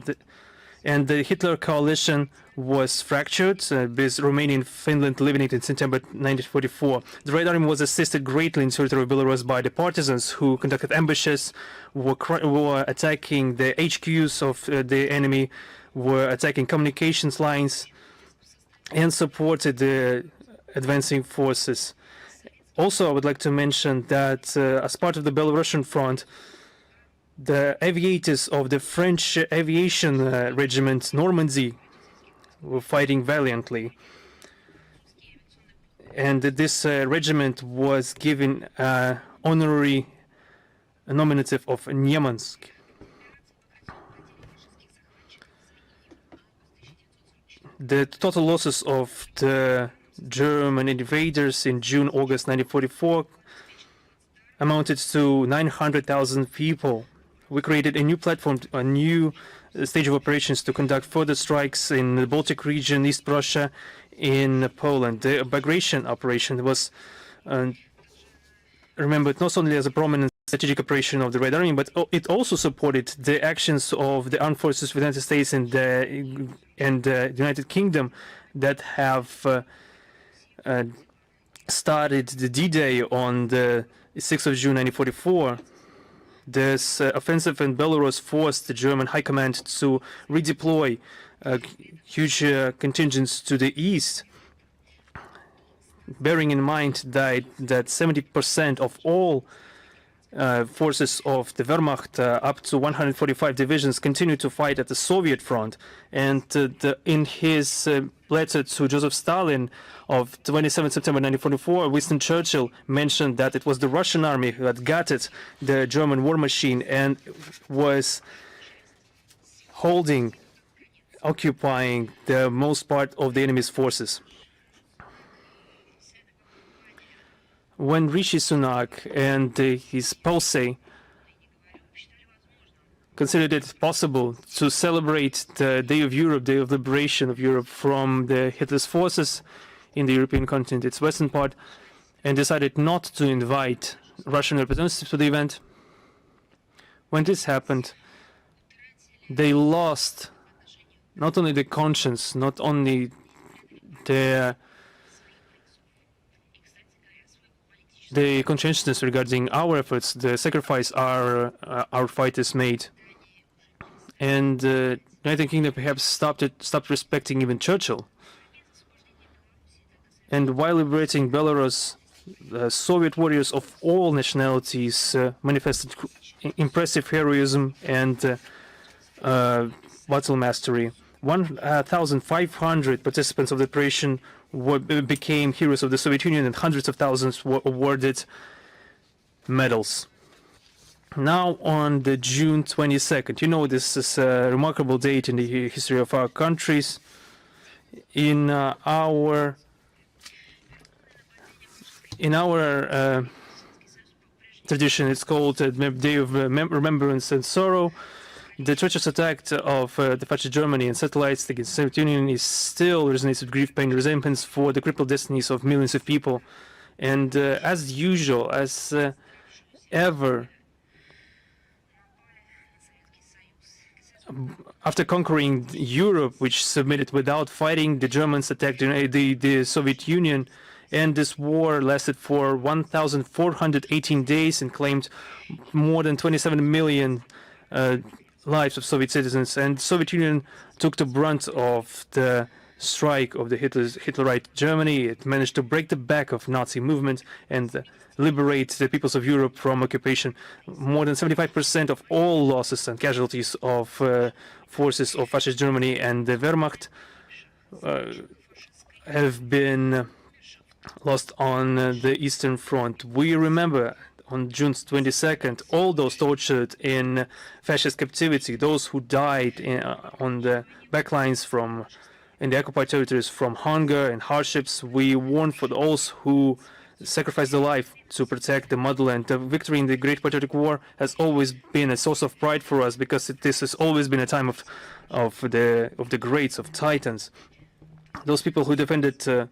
And the Hitler coalition was fractured, with Romania and Finland leaving it in September 1944. The Red Army was assisted greatly in the territory of Belarus by the partisans who conducted ambushes, were attacking the HQs of the enemy, were attacking communications lines, and supported the advancing forces. Also, I would like to mention that as part of the Belarusian front, The aviators of the French aviation regiment Normandy were fighting valiantly, and this regiment was given honorary nominative of Nemansk. The total losses of the German invaders in June-August 1944 amounted to 900,000 people. We created a new platform, a new stage of operations to conduct further strikes in the Baltic region, East Prussia, in Poland. The Bagration operation was remembered not only as a prominent strategic operation of the Red Army, but it also supported the actions of the armed forces of the United States and the United Kingdom that have started the D-Day on the 6th of June 1944. This offensive in Belarus forced the German high command to redeploy huge contingents to the east, bearing in mind that 70% of all forces of the Wehrmacht, up to 145 divisions, continue to fight at the Soviet front. And in his letter to Joseph Stalin of 27 September 1944, Winston Churchill mentioned that it was the Russian army who had gutted the German war machine and was occupying the most part of the enemy's forces. When Rishi Sunak and his policy considered it possible to celebrate the Day of Europe, Day of Liberation of Europe from the Hitler's forces in the European continent, its western part, and decided not to invite Russian representatives to the event, when this happened, they lost not only the conscience, not only the conscientiousness regarding our efforts, the sacrifice our fighters made, and the United Kingdom perhaps stopped respecting even Churchill. And while liberating Belarus, the Soviet warriors of all nationalities manifested impressive heroism and battle mastery. 1,500 participants of the operation became heroes of the Soviet Union, and hundreds of thousands were awarded medals. Now on the June 22nd, you know, this is a remarkable date in the history of our countries. In our tradition, it's called the Day of Remembrance and Sorrow. The treacherous attack of the fascist Germany and satellites against the Soviet Union is still resonates with grief, pain, and resentments for the crippled destinies of millions of people. And as usual, as ever, after conquering Europe, which submitted without fighting, the Germans attacked the Soviet Union, and this war lasted for 1,418 days and claimed more than 27 million lives of Soviet citizens. And the Soviet Union took the brunt of the strike of the Hitlerite Germany. It managed to break the back of Nazi movement and liberate the peoples of Europe from occupation. More than 75% of all losses and casualties of forces of fascist Germany and the Wehrmacht have been lost on the Eastern Front. We remember on June 22nd all those tortured in fascist captivity, those who died on the backlines in the occupied territories from hunger and hardships. We mourn for those who sacrificed their life to protect the motherland. The victory in the Great Patriotic War has always been a source of pride for us, because this has always been a time of the greats, of titans. Those people who defended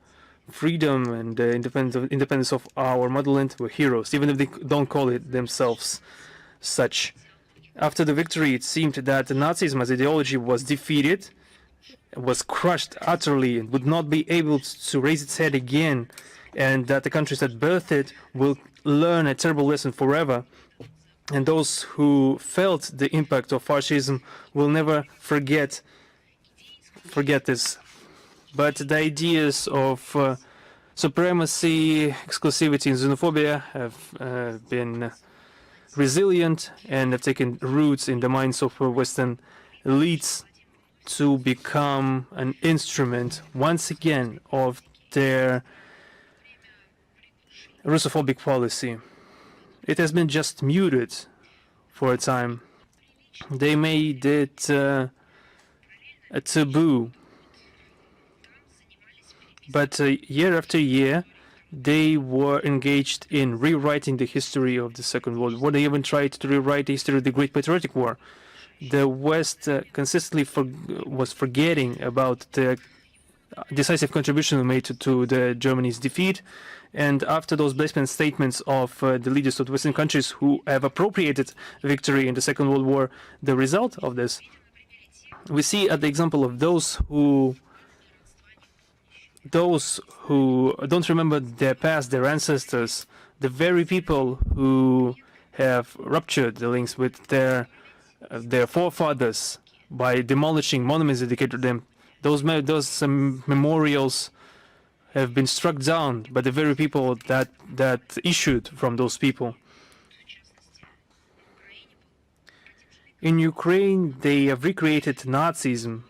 freedom and the independence of our motherland were heroes, even if they don't call it themselves such. After the victory, it seemed that Nazism as ideology was defeated, was crushed utterly, and would not be able to raise its head again, and that the countries that birthed it will learn a terrible lesson forever. And those who felt the impact of fascism will never forget this. But the ideas of supremacy, exclusivity, and xenophobia have been resilient and have taken roots in the minds of Western elites to become an instrument once again of their Russophobic policy. It has been just muted for a time. They made it a taboo. But year after year, they were engaged in rewriting the history of the Second World War. They even tried to rewrite the history of the Great Patriotic War. The West consistently was forgetting about the decisive contribution made to the Germany's defeat. And after those blasphemous statements of the leaders of the Western countries who have appropriated victory in the Second World War, the result of this, we see at the example of those who don't remember their past, their ancestors, the very people who have ruptured the links with their forefathers by demolishing monuments dedicated to them. Those memorials have been struck down by the very people that issued from those people. In Ukraine, they have recreated Nazism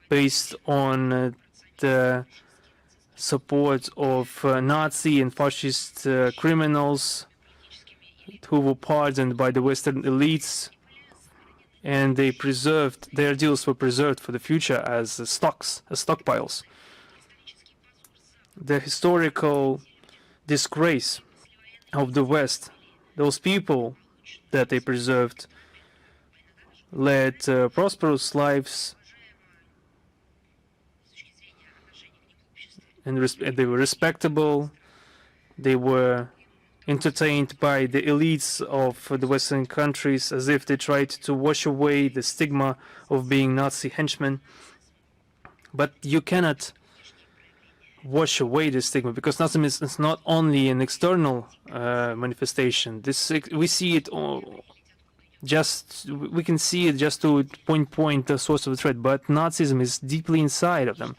based on the support of Nazi and fascist criminals who were pardoned by the Western elites, and they preserved, their deals were preserved for the future as stocks, as stockpiles. The historical disgrace of the West, those people that they preserved led prosperous lives, and they were respectable. They were entertained by the elites of the Western countries as if they tried to wash away the stigma of being Nazi henchmen. But you cannot wash away the stigma, because Nazism is not only an external manifestation. We see it we can see it just to point the source of the threat, but Nazism is deeply inside of them.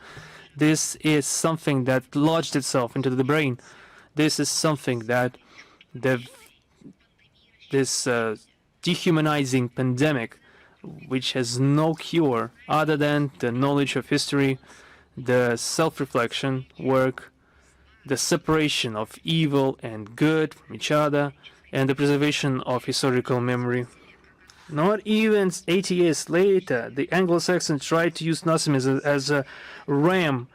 This is something that lodged itself into the brain. This is something that this dehumanizing pandemic, which has no cure other than the knowledge of history, the self-reflection work, the separation of evil and good from each other, and the preservation of historical memory. Not even 80 years later, the Anglo-Saxons tried to use Nazism as a ram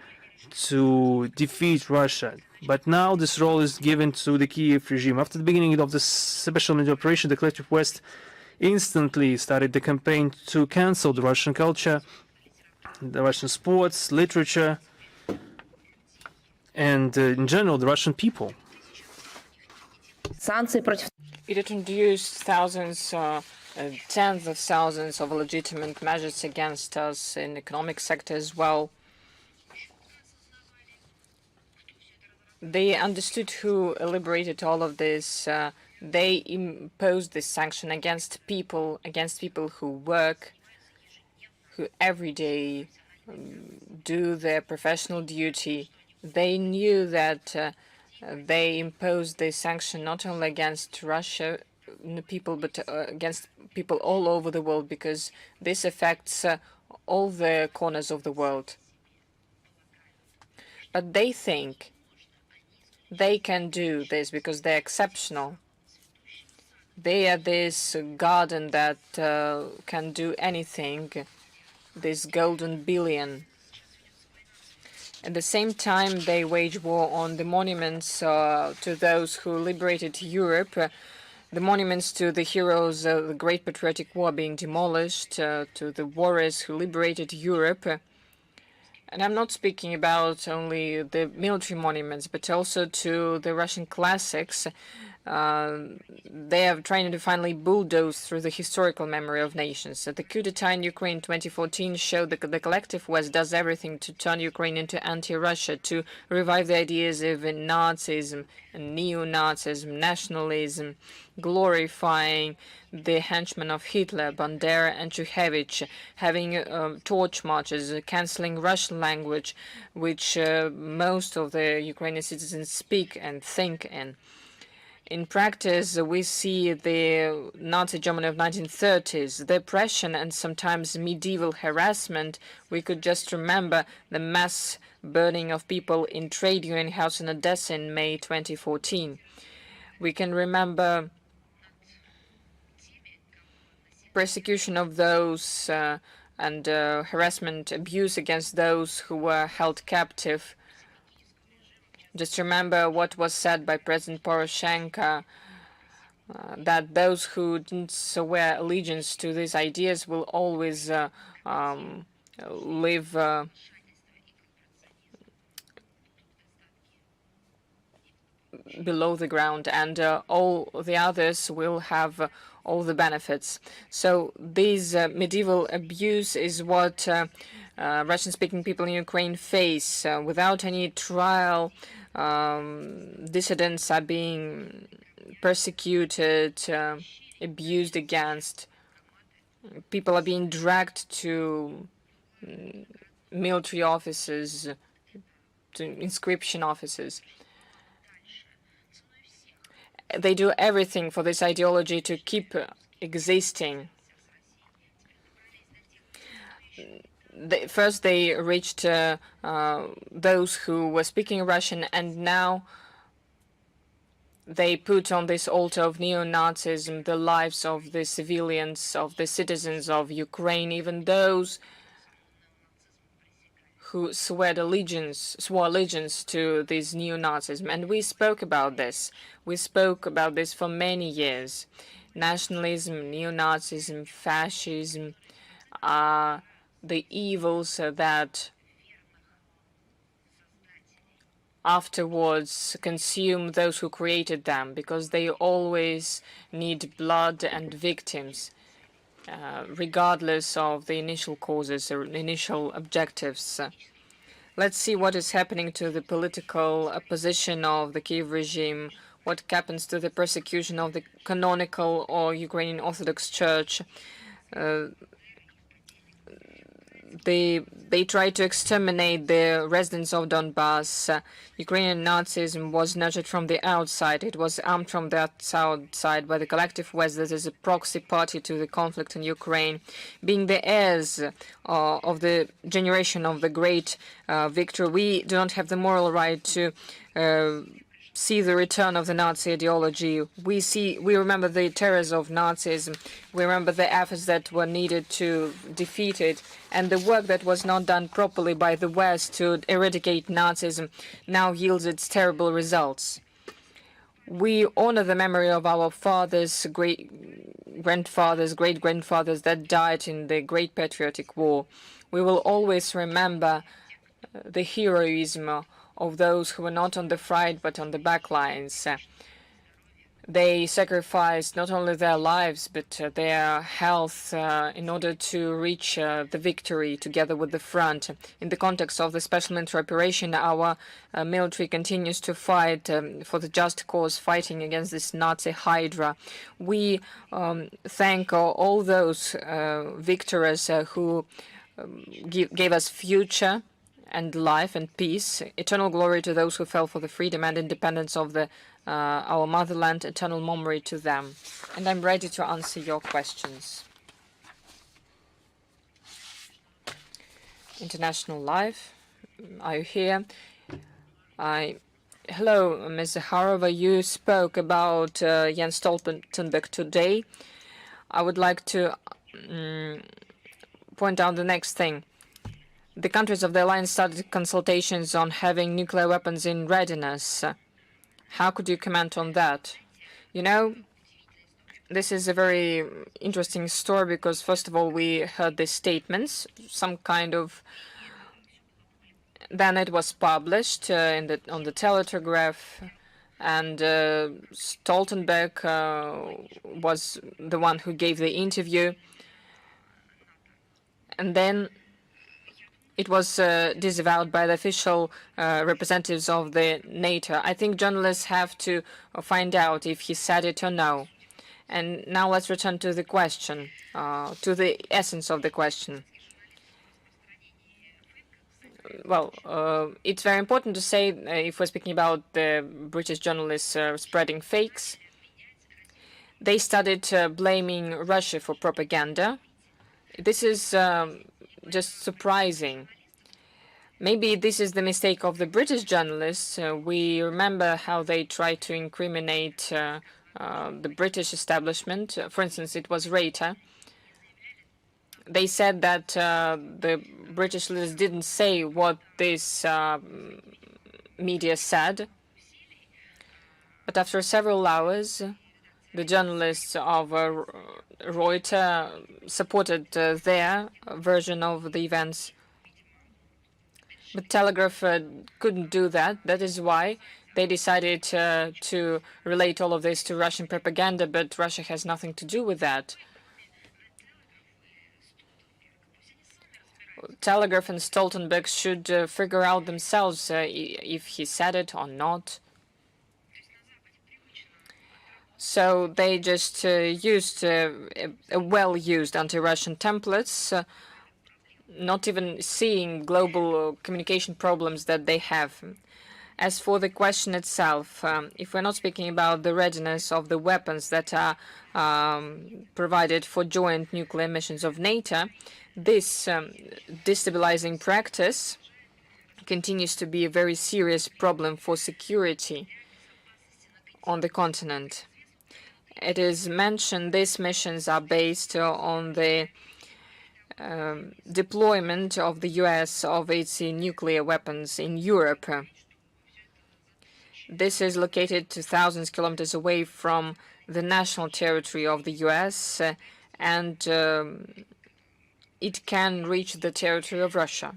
to defeat Russia. But now this role is given to the Kiev regime. After the beginning of the special military operation, the collective West instantly started the campaign to cancel the Russian culture, the Russian sports, literature, and in general, the Russian people. It introduced thousands, tens of thousands of legitimate measures against us in the economic sector as well. They understood who elaborated all of this. They imposed this sanction against people who work, who every day do their professional duty. They knew that they imposed this sanction not only against Russia people, but against people all over the world, because this affects all the corners of the world. But they think they can do this because they're exceptional. They are this garden that can do anything, this golden billion. At the same time, they wage war on the monuments to those who liberated Europe, the monuments to the heroes of the Great Patriotic War being demolished, to the warriors who liberated Europe. And I'm not speaking about only the military monuments, but also to the Russian classics. They are trying to finally bulldoze through the historical memory of nations. The coup d'etat in Ukraine 2014 showed that the collective West does everything to turn Ukraine into anti-Russia, to revive the ideas of Nazism, neo-Nazism, nationalism, glorifying the henchmen of Hitler, Bandera and Shukhevich, having torch marches, canceling Russian language, which most of the Ukrainian citizens speak and think in. in practice, we see the Nazi Germany of 1930s, the oppression and sometimes medieval harassment. We could just remember the mass burning of people in trade union house in Odessa in May 2014. We can remember persecution of those and harassment, abuse against those who were held captive. Just remember what was said by President Poroshenko, that those who didn't swear allegiance to these ideas will always live below the ground, and all the others will have all the benefits. So this medieval abuse is what Russian-speaking people in Ukraine face. Without any trial, dissidents are being persecuted, abused against. People are being dragged to military offices, to inscription offices. They do everything for this ideology to keep existing. First, they reached those who were speaking Russian, and now they put on this altar of neo-Nazism the lives of the civilians, of the citizens of Ukraine, even those who swore allegiance to this neo-Nazism. And we spoke about this. We spoke about this for many years. Nationalism, neo-Nazism, fascism are the evils that afterwards consume those who created them, because they always need blood and victims, regardless of the initial causes or initial objectives. Let's see what is happening to the political opposition of the Kiev regime, what happens to the persecution of the canonical or Ukrainian Orthodox Church. They tried to exterminate the residents of Donbass. Ukrainian Nazism was nurtured from the outside. It was armed from the outside by the collective West that is a proxy party to the conflict in Ukraine. Being the heirs of the generation of the great victor, we do not have the moral right to see the return of the Nazi ideology. We remember the terrors of Nazism. We remember the efforts that were needed to defeat it, and the work that was not done properly by the West to eradicate Nazism now yields its terrible results. We honor the memory of our fathers, great-grandfathers, great-grandfathers that died in the Great Patriotic War. We will always remember the heroism of those who were not on the front but on the back lines. They sacrificed not only their lives but their health in order to reach the victory together with the front. In the context of the special military operation, our military continues to fight for the just cause, fighting against this Nazi hydra. We thank all those victors who gave us future and life and peace. Eternal glory to those who fell for the freedom and independence of our motherland. Eternal memory to them. And I'm ready to answer your questions. International Life, are you here? Hello, Ms. Zakharova. You spoke about Jens Stoltenberg today. I would like to point out the next thing. The countries of the alliance started consultations on having nuclear weapons in readiness. How could you comment on that? You know, this is a very interesting story because, first of all, we heard the statements, some kind of. Then it was published on the Telegraph, and Stoltenberg was the one who gave the interview, and then it was disavowed by the official representatives of the NATO. I think journalists have to find out if he said it or no. And now let's return to the question, to the essence of the question. Well, it's very important to say, if we're speaking about the British journalists spreading fakes, they started blaming Russia for propaganda. This is just surprising. Maybe this is the mistake of the British journalists. We remember how they tried to incriminate the British establishment. For instance, it was Reiter. They said that the British leaders didn't say what this media said. But after several hours, the journalists of Reuters supported their version of the events. But Telegraph couldn't do that. That is why they decided to relate all of this to Russian propaganda, but Russia has nothing to do with that. Telegraph and Stoltenberg should figure out themselves if he said it or not. So they just used well-used anti-Russian templates, not even seeing global communication problems that they have. As for the question itself, if we're not speaking about the readiness of the weapons that are provided for joint nuclear missions of NATO, this destabilizing practice continues to be a very serious problem for security on the continent. It is mentioned these missions are based on the deployment of the US of its nuclear weapons in Europe. This is located 2,000 kilometers away from the national territory of the US, and it can reach the territory of Russia.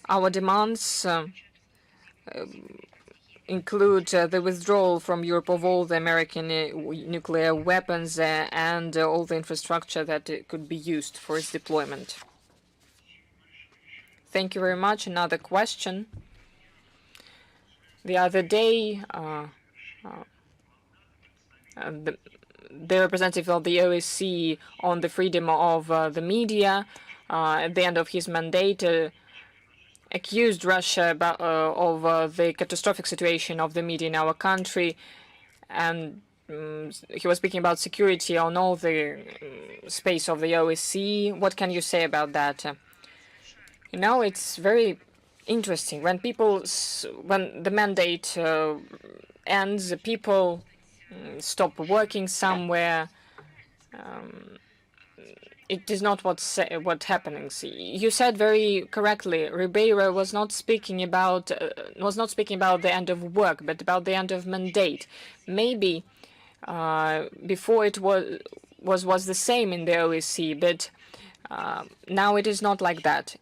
Our demands include the withdrawal from Europe of all the American nuclear weapons and all the infrastructure that could be used for its deployment. Thank you very much. Another question. The other day, the representative of the OSCE on the freedom of the media, at the end of his mandate, accused Russia of the catastrophic situation of the media in our country, and he was speaking about security on all the space of the OSCE. What can you say about that? You know, it's very interesting. When the mandate ends, people stop working somewhere. It is not what happens. You said very correctly. Ribeiro was not speaking about the end of work, but about the end of mandate. Maybe before it was the same in the OSCE, but now it is not like that.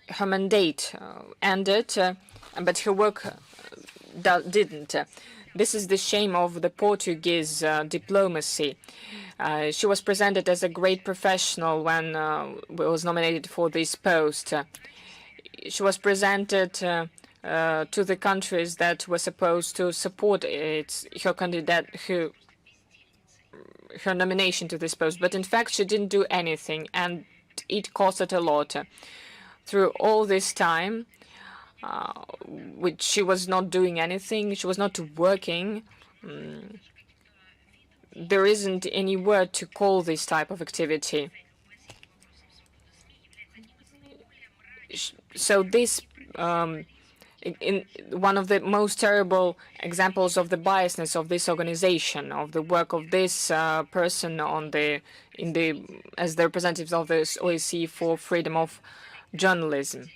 Her mandate ended, but her work didn't. This is the shame of the Portuguese diplomacy. She was presented as a great professional when was nominated for this post. She was presented to the countries that were supposed to support her nomination to this post. But in fact, she didn't do anything, and it costed a lot. Through all this time, which she was not doing anything, she was not working. There isn't any word to call this type of activity. So this, in one of the most terrible examples of the biasness of this organization, of the work of this person as the representatives of the OSCE for freedom of journalism.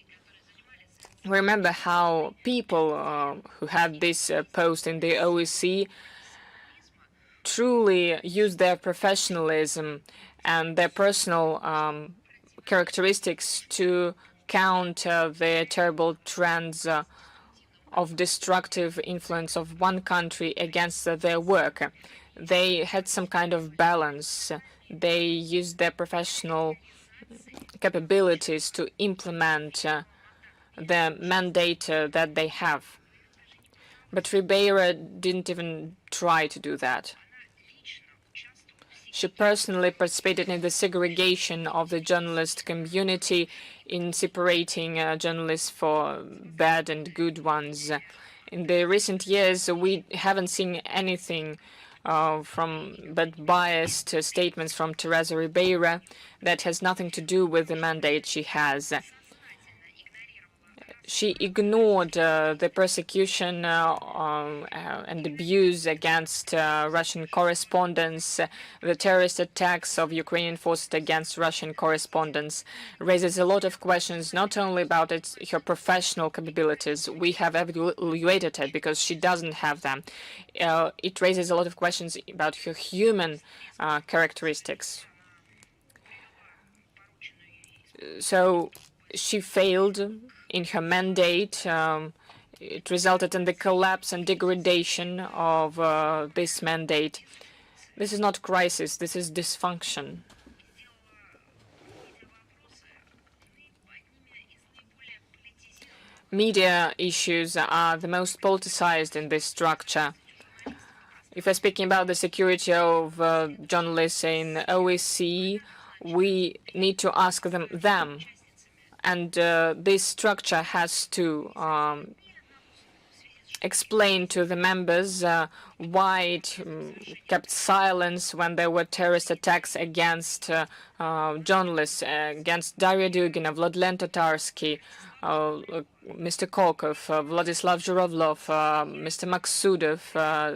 Remember how people who had this post in the OSCE truly used their professionalism and their personal characteristics to counter the terrible trends of destructive influence of one country against their work. They had some kind of balance. They used their professional capabilities to implement the mandate that they have. But Ribeiro didn't even try to do that. She personally participated in the segregation of the journalist community, in separating journalists for bad and good ones. In the recent years, we haven't seen anything but biased statements from Teresa Ribeira that has nothing to do with the mandate she has. She ignored the persecution and abuse against Russian correspondents. The terrorist attacks of Ukrainian forces against Russian correspondents raises a lot of questions, not only about her professional capabilities. We have evaluated her because she doesn't have them. It raises a lot of questions about her human characteristics. So she failed in her mandate. It resulted in the collapse and degradation of this mandate. This is not crisis, this is dysfunction. Media issues are the most politicized in this structure. If we're speaking about the security of journalists in OSCE, we need to ask them. And this structure has to explain to the members why it kept silence when there were terrorist attacks against journalists, against Daria Dugina, Vladlen Tatarsky, Mr. Kokov, Vladislav Zhuravlov, Mr. Maksudov,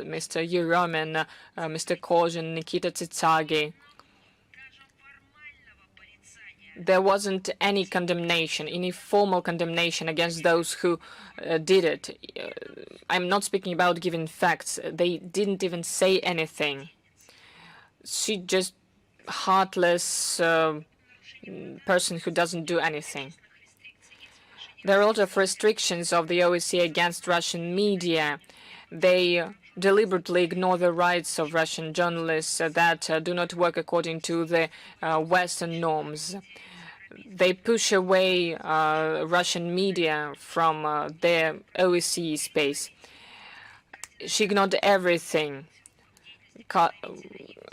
Mr. Yeremin, Mr. Kozhin, Nikita Tsitsagi. There wasn't any condemnation, any formal condemnation against those who did it. I'm not speaking about giving facts. They didn't even say anything. She just heartless person who doesn't do anything. There are a lot of restrictions of the OSCE against Russian media. They deliberately ignore the rights of Russian journalists that do not work according to the Western norms. They push away Russian media from their OSCE space. She ignored everything.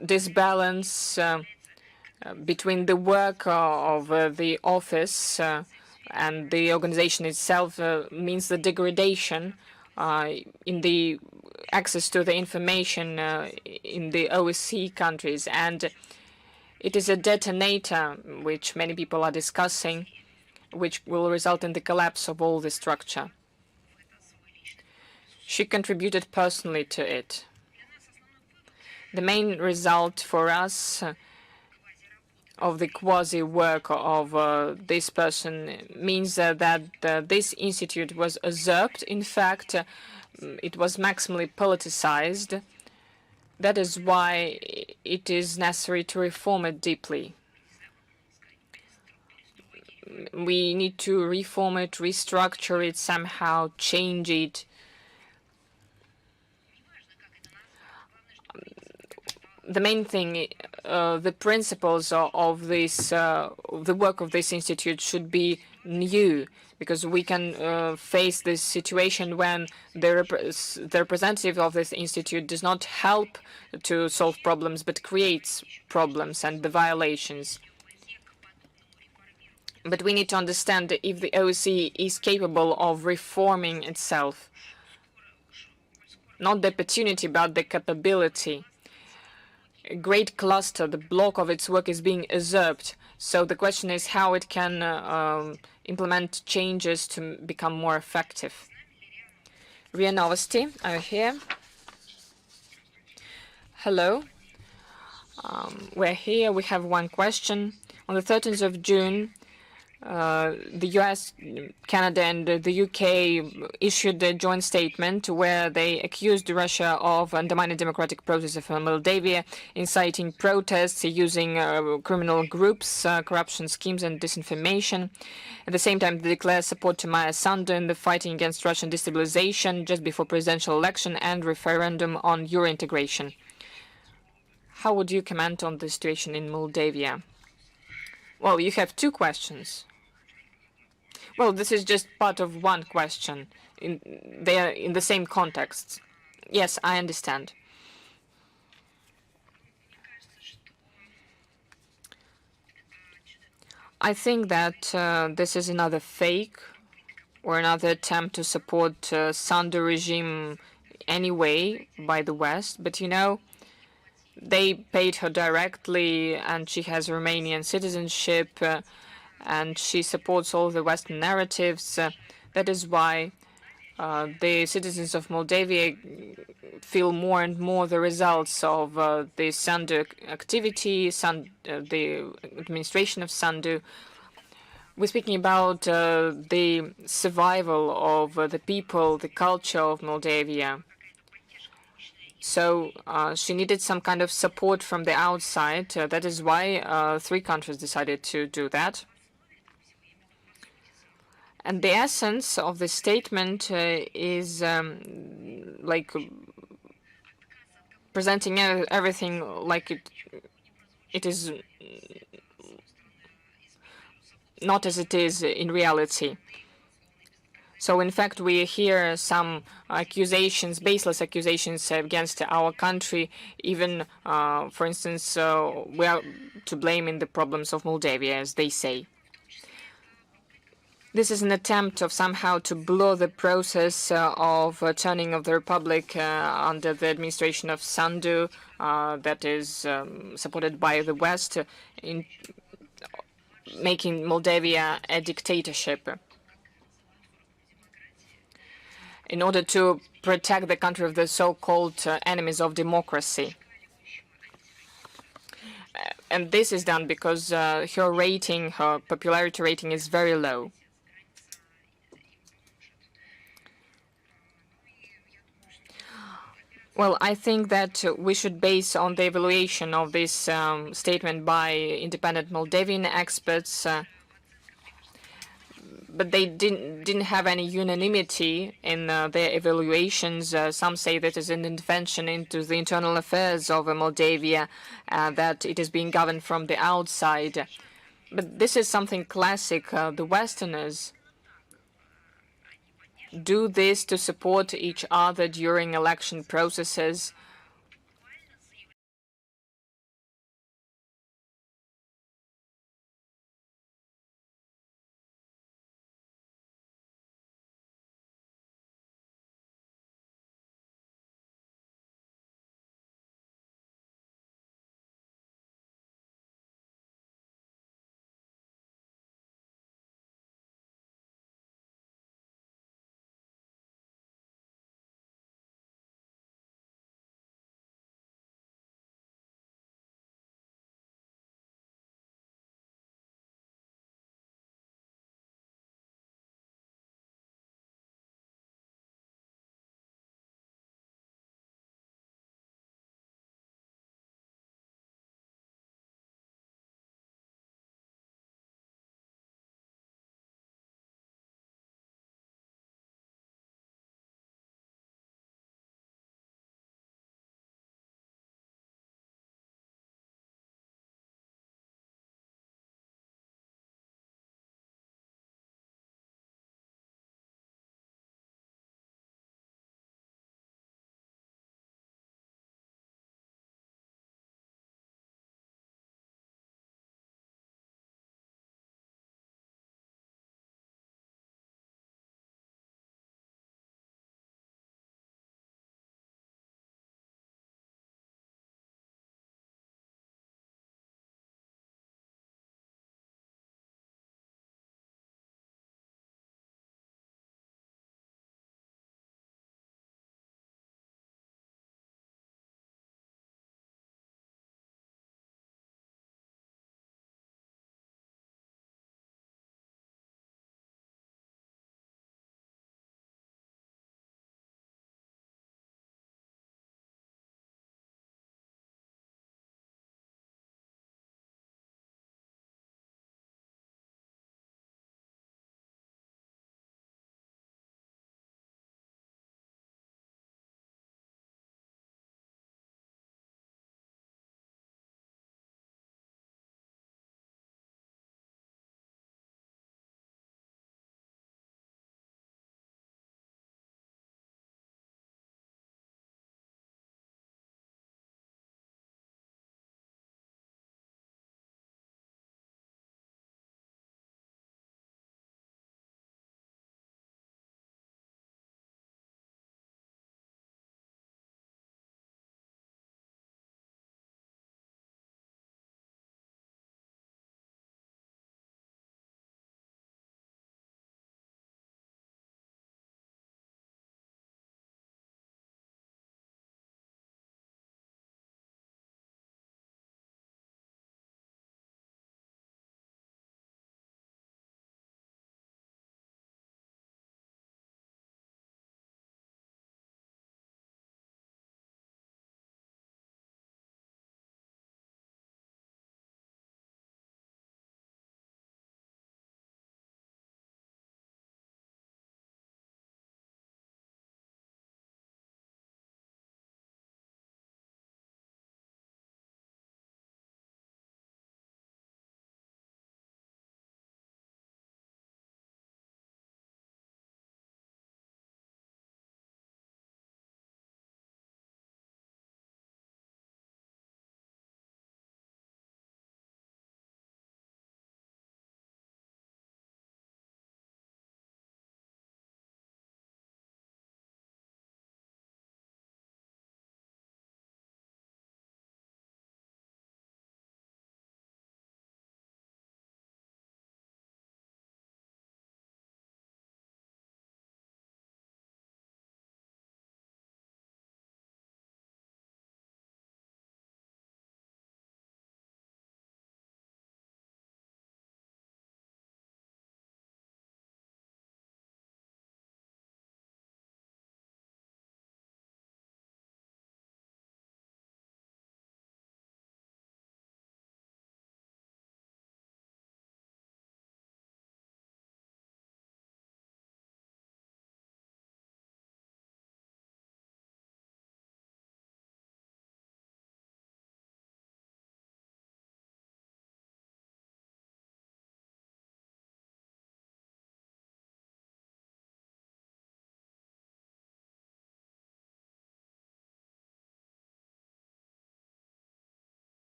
This balance between the work of the office and the organization itself means the degradation in the access to the information in the OSCE countries, and it is a detonator which many people are discussing, which will result in the collapse of all the structure. She contributed personally to it. The main result for us of the quasi-work of this person means that this institute was usurped. In fact, it was maximally politicized. That is why it is necessary to reform it deeply. We need to reform it, restructure it, somehow change it. The main thing, the principles of this, the work of this institute should be new, because we can face this situation when the representative of this institute does not help to solve problems, but creates problems and the violations. But we need to understand that if the OSCE is capable of reforming itself, not the opportunity, but the capability. A great cluster, the block of its work is being usurped. So the question is how it can implement changes to become more effective. RIA Novosti, are you here? Hello. We're here. We have one question. On the 13th of June, the US, Canada, and the UK issued a joint statement where they accused Russia of undermining democratic process of Moldavia, inciting protests, using criminal groups, corruption schemes, and disinformation. At the same time, they declared support to Maria Sandu in the fighting against Russian destabilization just before presidential election and referendum on Euro integration. How would you comment on the situation in Moldavia? Well, you have two questions. Well, this is just part of one question. They are in the same context. Yes, I understand. I think that this is another fake or another attempt to support Sandu regime anyway by the West. But you know, They paid her directly, and she has Romanian citizenship, and she supports all the Western narratives. That is why the citizens of Moldavia feel more and more the results of the Sandu activity, the administration of Sandu. We're speaking about the survival of the people, the culture of Moldavia. So she needed some kind of support from the outside. That is why 3 countries decided to do that. And the essence of the statement is like presenting everything like it is not as it is in reality. So in fact, we hear some accusations, baseless accusations against our country. Even, for instance, we are to blame in the problems of Moldavia, as they say. This is an attempt of somehow to blow the process of turning of the republic under the administration of Sandu, that is supported by the West, in making Moldavia a dictatorship, in order to protect the country of the so-called enemies of democracy. And this is done because her rating, her popularity rating is very low. Well, I think that we should base on the evaluation of this statement by independent Moldavian experts, but they didn't have any unanimity in their evaluations. Some say that it's an intervention into the internal affairs of Moldavia, that it is being governed from the outside. But this is something classic. The Westerners do this to support each other during election processes.